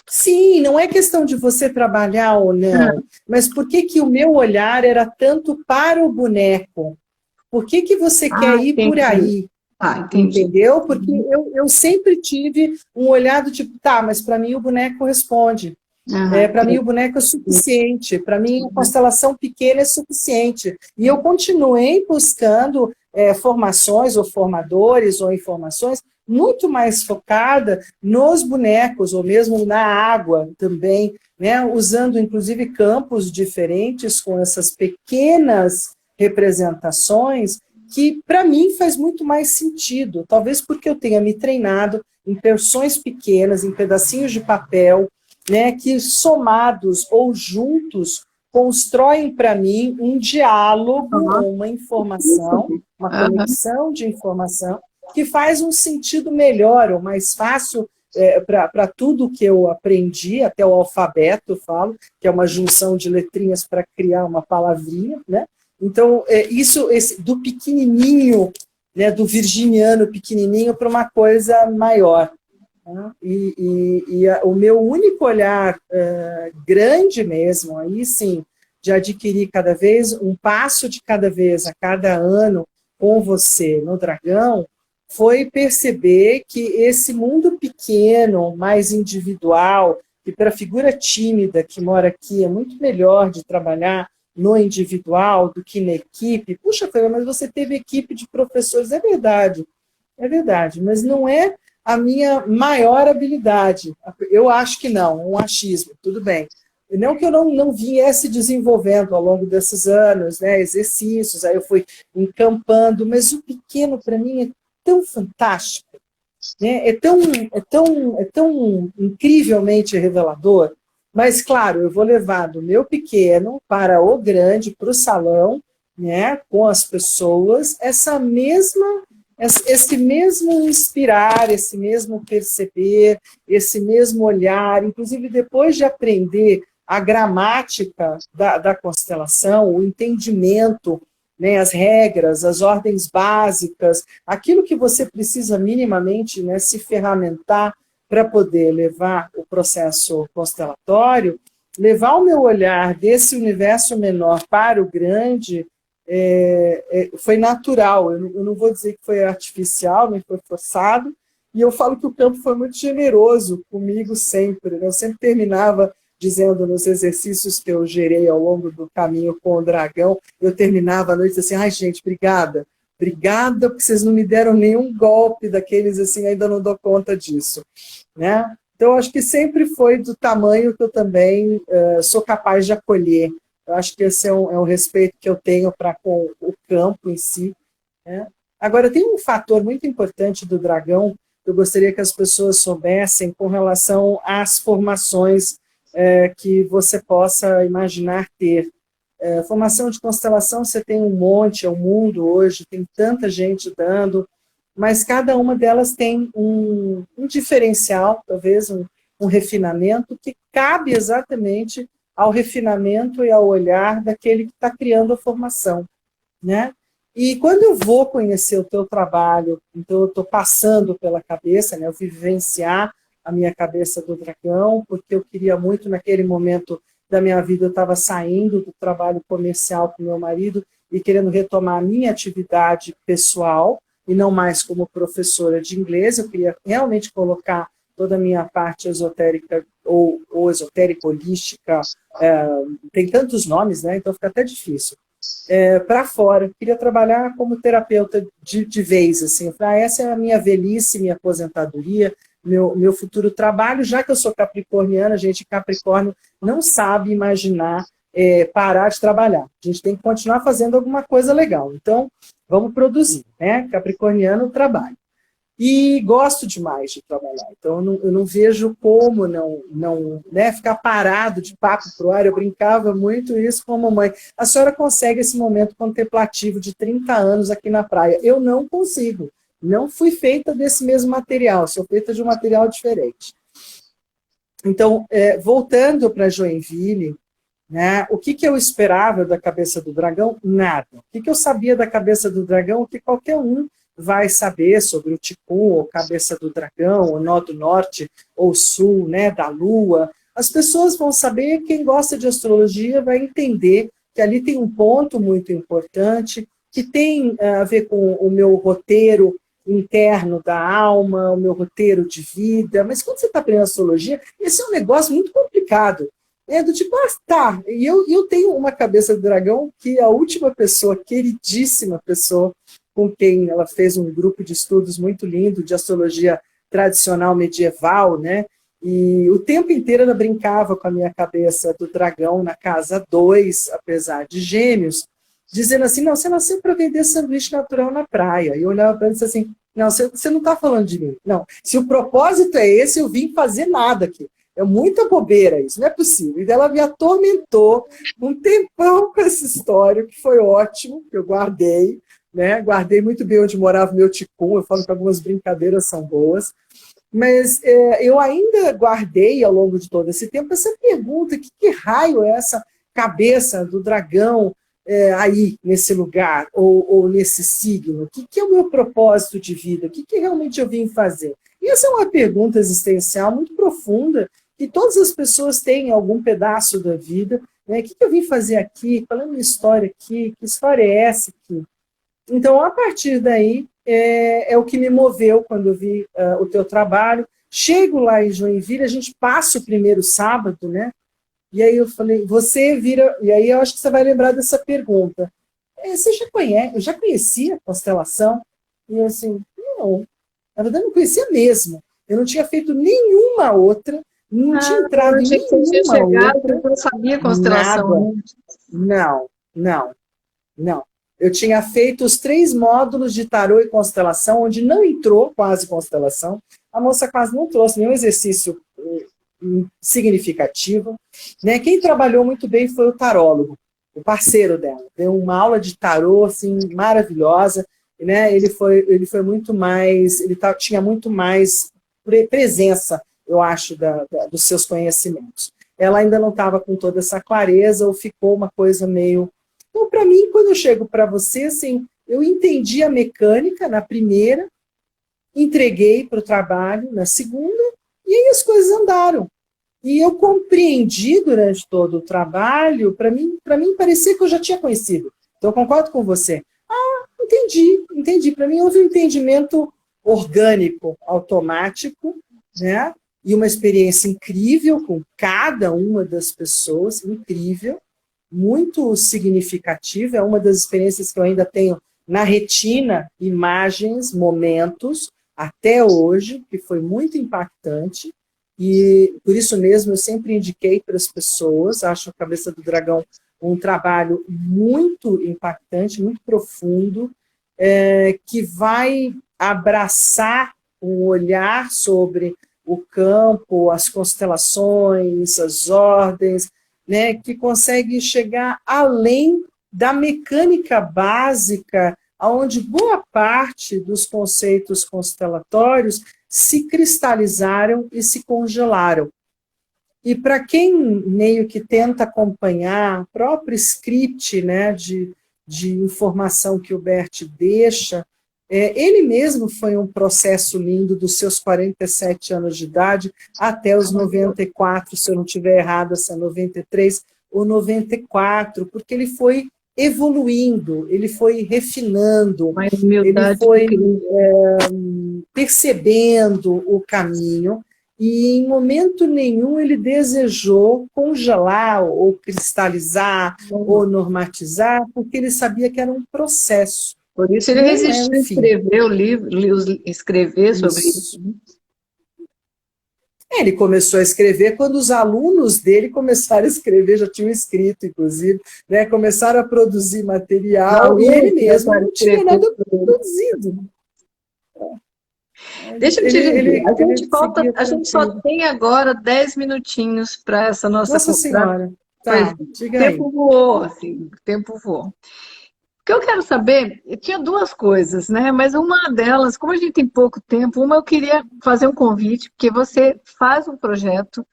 Sim, não é questão de você trabalhar ou não, mas por que o meu olhar era tanto para o boneco? Por que você quer ir por aí?
Ah, entendi.
Entendeu? Porque eu sempre tive um olhar do tipo, tá, mas para mim o boneco responde. Para mim o boneco é suficiente, para mim a constelação pequena é suficiente. E eu continuei buscando formações ou formadores ou informações muito mais focada nos bonecos, ou mesmo na água também, né? Usando inclusive campos diferentes com essas pequenas representações que para mim faz muito mais sentido, talvez porque eu tenha me treinado em porções pequenas, em pedacinhos de papel, né, que somados ou juntos constroem para mim um diálogo, uma informação, uma conexão de informação que faz um sentido melhor ou mais fácil para tudo que eu aprendi, até o alfabeto eu falo, que é uma junção de letrinhas para criar uma palavrinha, né? Então, do pequenininho, né, do virginiano pequenininho para uma coisa maior. Né? O meu único olhar grande mesmo, aí sim, de adquirir cada vez, um passo de cada vez, a cada ano, com você no Dragão, foi perceber que esse mundo pequeno, mais individual, que para a figura tímida que mora aqui é muito melhor de trabalhar no individual do que na equipe. Puxa, mas você teve equipe de professores, é verdade, mas não é a minha maior habilidade. Eu acho que não, um achismo, tudo bem. Não que eu não viesse desenvolvendo ao longo desses anos, né, exercícios, aí eu fui encampando, mas o pequeno para mim é tão fantástico, né, é tão incrivelmente revelador. Mas, claro, eu vou levar do meu pequeno para o grande, para o salão, né, com as pessoas, esse mesmo inspirar, esse mesmo perceber, esse mesmo olhar, inclusive depois de aprender a gramática da constelação, o entendimento, né, as regras, as ordens básicas, aquilo que você precisa minimamente, né, se ferramentar para poder levar o processo constelatório, levar o meu olhar desse universo menor para o grande, foi natural. Eu não vou dizer que foi artificial, nem foi forçado, e eu falo que o campo foi muito generoso comigo sempre, né? Eu sempre terminava dizendo nos exercícios que eu gerei ao longo do caminho com o Dragão, eu terminava a noite assim, ai gente, obrigada, porque vocês não me deram nenhum golpe daqueles assim, ainda não dou conta disso, né? Então, acho que sempre foi do tamanho que eu também sou capaz de acolher. Eu acho que esse é um respeito que eu tenho para com o campo em si, né? Agora, tem um fator muito importante do Dragão que eu gostaria que as pessoas soubessem com relação às formações que você possa imaginar ter. Formação de constelação, você tem um monte, é um mundo hoje, tem tanta gente dando, mas cada uma delas tem um diferencial, talvez um refinamento, que cabe exatamente ao refinamento e ao olhar daquele que está criando a formação, né? E quando eu vou conhecer o teu trabalho, então eu estou passando pela cabeça, né? Eu fui vivenciar a minha cabeça do Dragão, porque eu queria muito, naquele momento da minha vida, eu estava saindo do trabalho comercial com meu marido e querendo retomar a minha atividade pessoal, e não mais como professora de inglês. Eu queria realmente colocar toda a minha parte esotérica ou esotérica holística, tem tantos nomes, né? Então fica até difícil. Para fora, eu queria trabalhar como terapeuta de vez, assim, essa é a minha velhice, minha aposentadoria, meu futuro trabalho, já que eu sou capricorniana, gente, Capricórnio não sabe imaginar parar de trabalhar. A gente tem que continuar fazendo alguma coisa legal. Então, vamos produzir, né? Capricorniano trabalho. E gosto demais de trabalhar. Então, eu não vejo como não né, ficar parado de papo pro ar. Eu brincava muito isso com a mamãe. A senhora consegue esse momento contemplativo de 30 anos aqui na praia? Eu não consigo. Não fui feita desse mesmo material. Sou feita de um material diferente. Então, voltando para Joinville, né, o que eu esperava da cabeça do Dragão? Nada. O que eu sabia da cabeça do Dragão? O que qualquer um vai saber sobre o Ticum, ou cabeça do Dragão, ou nó do norte, ou sul, né, da lua. As pessoas vão saber, quem gosta de astrologia vai entender que ali tem um ponto muito importante, que tem a ver com o meu roteiro interno da alma, o meu roteiro de vida, mas quando você está aprendendo astrologia, esse é um negócio muito complicado. É do tipo, tá, e eu tenho uma cabeça do dragão que a última pessoa, queridíssima pessoa, com quem ela fez um grupo de estudos muito lindo de astrologia tradicional medieval, né? E o tempo inteiro ela brincava com a minha cabeça do dragão na casa 2, apesar de gêmeos, dizendo assim, não, você nasceu para vender sanduíche natural na praia. E eu olhava para ele e disse assim, não, você não está falando de mim. Não, se o propósito é esse, eu vim fazer nada aqui. É muita bobeira isso, não é possível. E ela me atormentou um tempão com essa história, que foi ótimo, que eu guardei, né? Guardei muito bem onde morava o meu ticum, eu falo que algumas brincadeiras são boas. Mas eu ainda guardei, ao longo de todo esse tempo, essa pergunta, que raio é essa cabeça do dragão aí, nesse lugar, ou nesse signo? O que é o meu propósito de vida? O que realmente eu vim fazer? E essa é uma pergunta existencial muito profunda, que todas as pessoas têm em algum pedaço da vida, né? O que eu vim fazer aqui? Qual é a minha história aqui? Que história é essa aqui? Então, a partir daí, é o que me moveu quando eu vi o teu trabalho. Chego lá em Joinville, a gente passa o primeiro sábado, né? E aí eu falei, você vira... E aí eu acho que você vai lembrar dessa pergunta. Você já conhece? Eu já conhecia a constelação? E eu assim, não. Na verdade, eu não conhecia mesmo. Eu não tinha feito nenhuma outra, não tinha entrado em nenhuma outra.
Eu não sabia a constelação.
Nada. Não. Eu tinha feito os 3 módulos de tarô e constelação, onde não entrou quase constelação. A moça quase não trouxe nenhum exercício significativo. Né? Quem trabalhou muito bem foi o tarólogo, o parceiro dela. Deu uma aula de tarô assim, maravilhosa. Né? Ele foi muito mais, tinha muito mais presença, eu acho, dos seus conhecimentos. Ela ainda não estava com toda essa clareza, ou ficou uma coisa meio... Então, para mim, quando eu chego para você, assim, eu entendi a mecânica na primeira, entreguei para o trabalho na segunda, e aí as coisas andaram. E eu compreendi durante todo o trabalho, para mim parecia que eu já tinha conhecido. Então, eu concordo com você. Entendi. Para mim, houve um entendimento orgânico, automático, né? E uma experiência incrível com cada uma das pessoas, incrível, muito significativa. É uma das experiências que eu ainda tenho na retina, imagens, momentos, até hoje, que foi muito impactante. E por isso mesmo eu sempre indiquei para as pessoas, acho a Cabeça do Dragão um trabalho muito impactante, muito profundo, que vai abraçar um olhar sobre o campo, as constelações, as ordens, né, que consegue chegar além da mecânica básica, onde boa parte dos conceitos constelatórios se cristalizaram e se congelaram. E para quem meio que tenta acompanhar o próprio script, né, de informação que o Bert deixa, ele mesmo foi um processo lindo dos seus 47 anos de idade até os 94, se eu não estiver errado, se é 93 ou 94, porque ele foi evoluindo, ele foi refinando, ele foi percebendo o caminho, e em momento nenhum ele desejou congelar ou cristalizar ou normatizar, porque ele sabia que era um processo.
Por isso ele resistiu a escrever o livro, escrever sobre isso.
Ele começou a escrever quando os alunos dele começaram a escrever, já tinham escrito, inclusive, né? Começaram a produzir material, e ele mesmo não tinha nada produzido.
Deixa eu te dizer, a gente só tem agora 10 minutinhos para essa nossa
Senhora, tá, diga aí.
O tempo voou, assim, o tempo voou. O que eu quero saber, eu tinha 2 coisas, né? Mas uma delas, como a gente tem pouco tempo, uma eu queria fazer um convite, porque você faz um projeto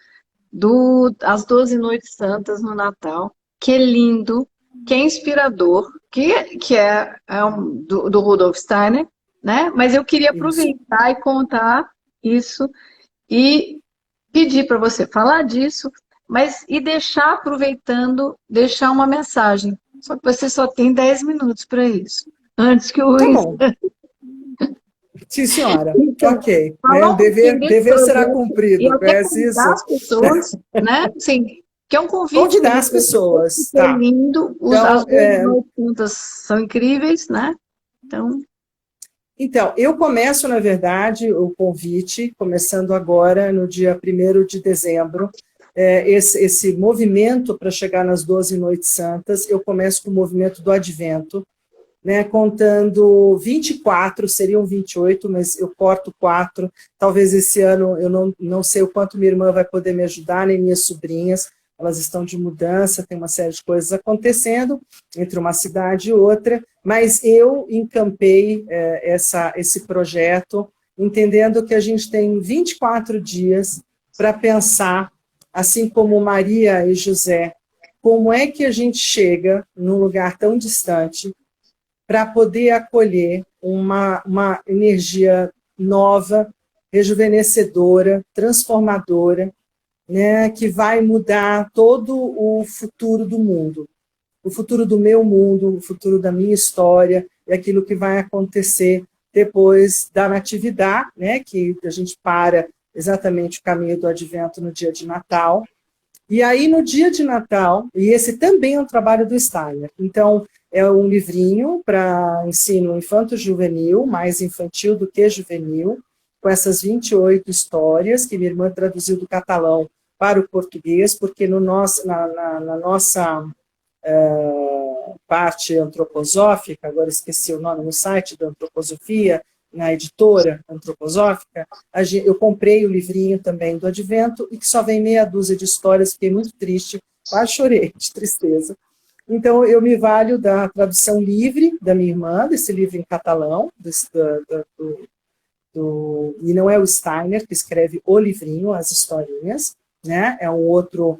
As 12 Noites Santas no Natal, que é lindo, que é inspirador, que é do Rudolf Steiner, né? Mas eu queria aproveitar e contar isso e pedir para você falar disso, mas e aproveitando, deixar uma mensagem. Só que você só tem 10 minutos para isso. Antes que o
Tá bom. Sim, senhora.
Então,
Ok. Né?
falar
O
um pouquinho desse
dever será
projeto e
cumprido.
até
Conhece isso?
convidar as pessoas, né? Sim, que é um convite
Convidar
mesmo,
as pessoas.
porque é
Tá.
lindo,
Então,
as duas noites juntas são incríveis, né?
Então, eu começo, na verdade, o convite, começando agora, no dia 1º de dezembro, esse movimento para chegar nas 12 Noites Santas, eu começo com o movimento do Advento, né, contando 24, seriam 28, mas eu corto 4, talvez esse ano, eu não sei o quanto minha irmã vai poder me ajudar, nem minhas sobrinhas, elas estão de mudança, tem uma série de coisas acontecendo entre uma cidade e outra, mas eu encampei esse projeto, entendendo que a gente tem 24 dias para pensar, assim como Maria e José, como é que a gente chega num lugar tão distante para poder acolher uma energia nova, rejuvenescedora, transformadora, né, que vai mudar todo o futuro do mundo, o futuro do meu mundo, o futuro da minha história, e aquilo que vai acontecer depois da natividade, né, que a gente para exatamente o caminho do advento no dia de Natal. E aí, no dia de Natal, e esse também é um trabalho do Steiner, então, é um livrinho para ensino infanto-juvenil, mais infantil do que juvenil, com essas 28 histórias, que minha irmã traduziu do catalão para o português, porque no nosso, na nossa parte antroposófica, agora esqueci o nome no site da antroposofia, na editora antroposófica, eu comprei o livrinho também do Advento, e que só vem meia dúzia de histórias, fiquei muito triste, quase chorei de tristeza. Então, eu me valho da tradução livre da minha irmã, desse livro em catalão, e não é o Steiner que escreve o livrinho, as historinhas, né? É um outro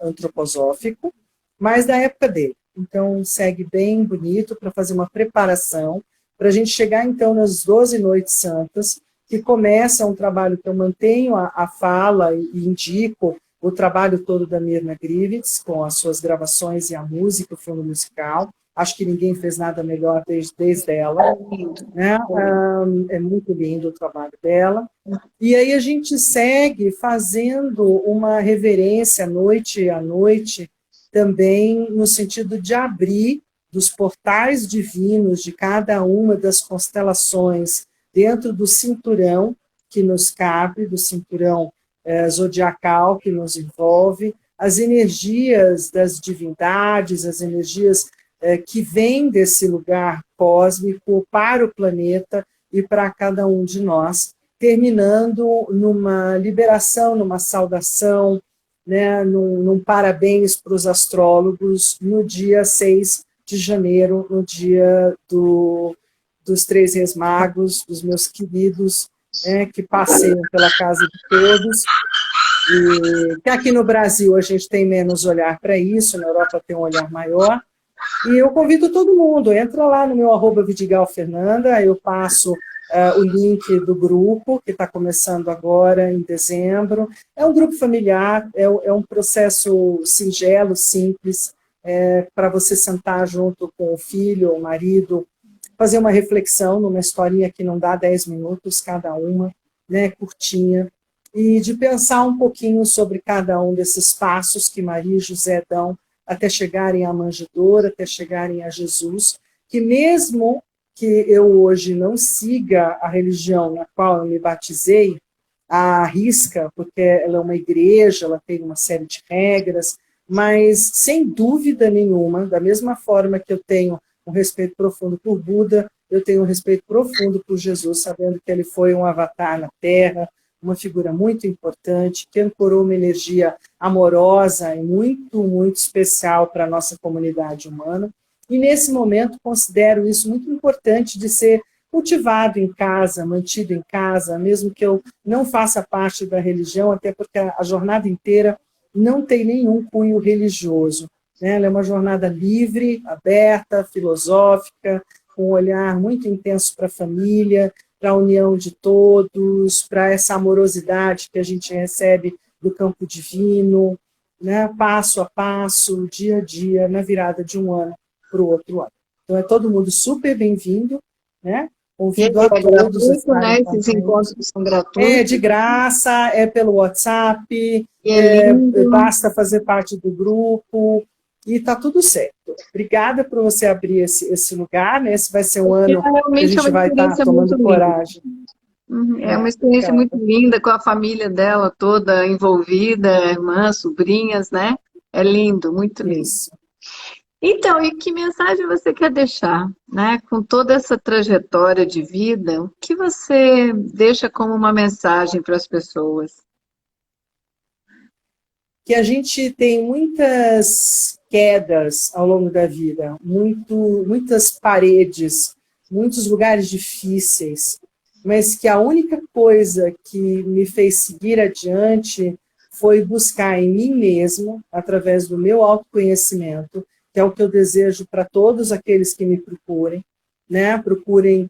antroposófico, mas da época dele. Então, segue bem bonito para fazer uma preparação, para a gente chegar, então, nas 12 Noites Santas, que começa um trabalho que eu mantenho a fala e indico o trabalho todo da Mirna Grivitz, com as suas gravações e a música, o filme musical. Acho que ninguém fez nada melhor desde ela. Né? É muito lindo o trabalho dela. E aí a gente segue fazendo uma reverência noite a noite, também no sentido de abrir dos portais divinos de cada uma das constelações dentro do cinturão que nos cabe, do cinturão zodiacal que nos envolve, as energias das divindades, as energias que vêm desse lugar cósmico para o planeta e para cada um de nós, terminando numa liberação, numa saudação, né, num parabéns para os astrólogos no dia 6 de janeiro, no dia dos Três Reis Magos, dos meus queridos, que passeiam pela casa de todos, e que aqui no Brasil a gente tem menos olhar para isso, na Europa tem um olhar maior, e eu convido todo mundo, entra lá no meu @vidigalfernanda, eu passo o link do grupo, que está começando agora, em dezembro. É um grupo familiar, é um processo singelo, simples, para você sentar junto com o filho, o marido, fazer uma reflexão numa historinha que não dá 10 minutos cada uma, né, curtinha, e de pensar um pouquinho sobre cada um desses passos que Maria e José dão até chegarem à manjedoura, até chegarem a Jesus, que mesmo que eu hoje não siga a religião na qual eu me batizei, à risca, porque ela é uma igreja, ela tem uma série de regras, mas, sem dúvida nenhuma, da mesma forma que eu tenho um respeito profundo por Buda, eu tenho um respeito profundo por Jesus, sabendo que ele foi um avatar na Terra, uma figura muito importante, que ancorou uma energia amorosa e muito, muito especial para a nossa comunidade humana. E, nesse momento, considero isso muito importante de ser cultivado em casa, mantido em casa, mesmo que eu não faça parte da religião, até porque a jornada inteira não tem nenhum cunho religioso. Né? Ela é uma jornada livre, aberta, filosófica, com um olhar muito intenso para a família, para a união de todos, para essa amorosidade que a gente recebe do campo divino, né? Passo a passo, dia a dia, na virada de um ano para o outro ano. Então, é todo mundo super bem-vindo, né? Convido a todos a
gratuito,
estarem
né?
com a
Esses
gente.
encontros são
É
gratuitos.
de graça, é pelo WhatsApp,
E é lindo.
basta fazer parte do grupo e está tudo certo. Obrigada por você abrir esse lugar, né? Esse vai ser um ano que a
Realmente é
gente
uma
vai estar
experiência
tomando
muito linda.
coragem.
É uma experiência muito
Obrigada.
linda, com a família dela toda envolvida, irmãs, sobrinhas, né? É lindo, muito lindo.
Isso.
Então, e que mensagem você quer deixar, né? Com toda essa trajetória de vida, o que você deixa como uma mensagem para as pessoas?
Que a gente tem muitas quedas ao longo da vida, muitas paredes, muitos lugares difíceis, mas que a única coisa que me fez seguir adiante foi buscar em mim mesmo, através do meu autoconhecimento, que é o que eu desejo para todos aqueles que me procurem, né? Procurem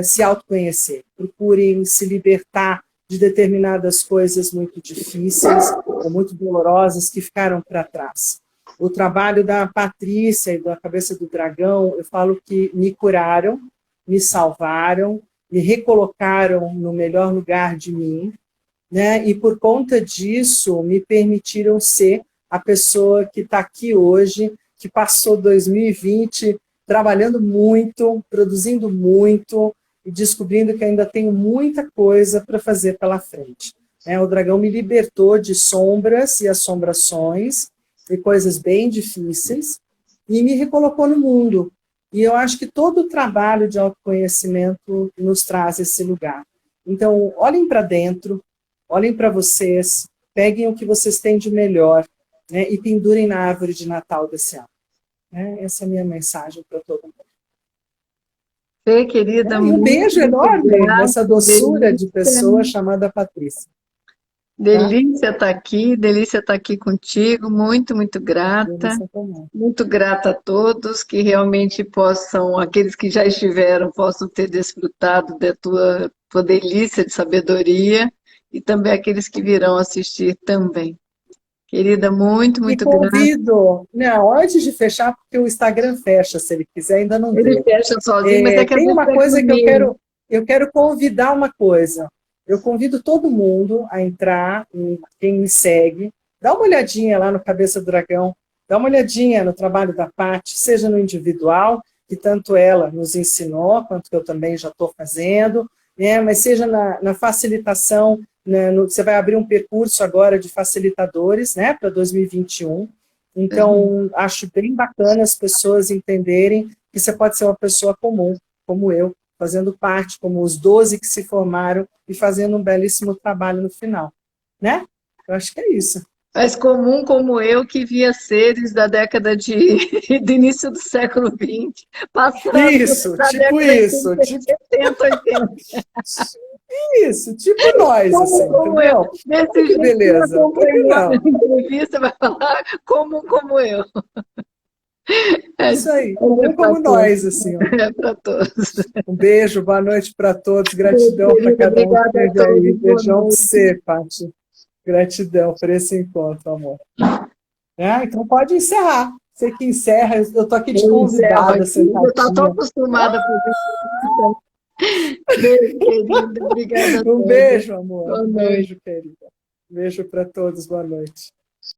se autoconhecer, procurem se libertar de determinadas coisas muito difíceis ou muito dolorosas que ficaram para trás. O trabalho da Patrícia e da Cabeça do Dragão, eu falo que me curaram, me salvaram, me recolocaram no melhor lugar de mim, né? E por conta disso me permitiram ser a pessoa que está aqui hoje, que passou 2020 trabalhando muito, produzindo muito e descobrindo que ainda tenho muita coisa para fazer pela frente. O dragão me libertou de sombras e assombrações e coisas bem difíceis e me recolocou no mundo. E eu acho que todo o trabalho de autoconhecimento nos traz esse lugar. Então, olhem para dentro, olhem para vocês, peguem o que vocês têm de melhor, né, e pendurem na árvore de Natal desse ano. Essa é a minha mensagem para todo mundo.
Fê, querida,
E um beijo enorme nessa doçura
delícia,
de pessoa chamada Patrícia.
delícia estar aqui contigo, muito, muito grata. Muito grata a todos, que realmente possam, aqueles que já estiveram, possam ter desfrutado da tua delícia de sabedoria e também aqueles que virão assistir também. Querida, muito,
E
muito grata.
convido, não, antes de fechar, porque o Instagram fecha, se ele quiser, ainda não deu.
Ele fecha sozinho, mas é que
tem uma coisa que eu quero convidar uma coisa. Eu convido todo mundo a entrar, quem me segue, dá uma olhadinha lá no Cabeça do Dragão, dá uma olhadinha no trabalho da Paty, seja no individual, que tanto ela nos ensinou, quanto que eu também já estou fazendo, né, mas seja na facilitação, né, você vai abrir um percurso agora de facilitadores, né, para 2021. Então, acho bem bacana as pessoas entenderem que você pode ser uma pessoa comum, como eu, fazendo parte, como os 12 que se formaram e fazendo um belíssimo trabalho no final, né? Eu acho que é isso.
Mas comum como eu, que via seres da década do início do século XX, passando
isso,
da
tipo
década
isso,
de
tipo
70, 80.
Isso, tipo nós, assim, entendeu?
Desse
Que beleza.
Na entrevista vai falar como eu.
Isso aí, como nós, assim. Ó.
É para todos.
Um beijo, boa noite para todos, gratidão para cada um que esteve aí. Beijão para você, Paty. Gratidão por esse encontro, amor. Então pode encerrar. Você que encerra, eu estou aqui de convidada.
Eu estou tão acostumada a fazer isso. Beijo, querida. Obrigada.
Um beijo, amor.
Boa
Um
noite.
beijo, querida. Beijo para todos. Boa noite.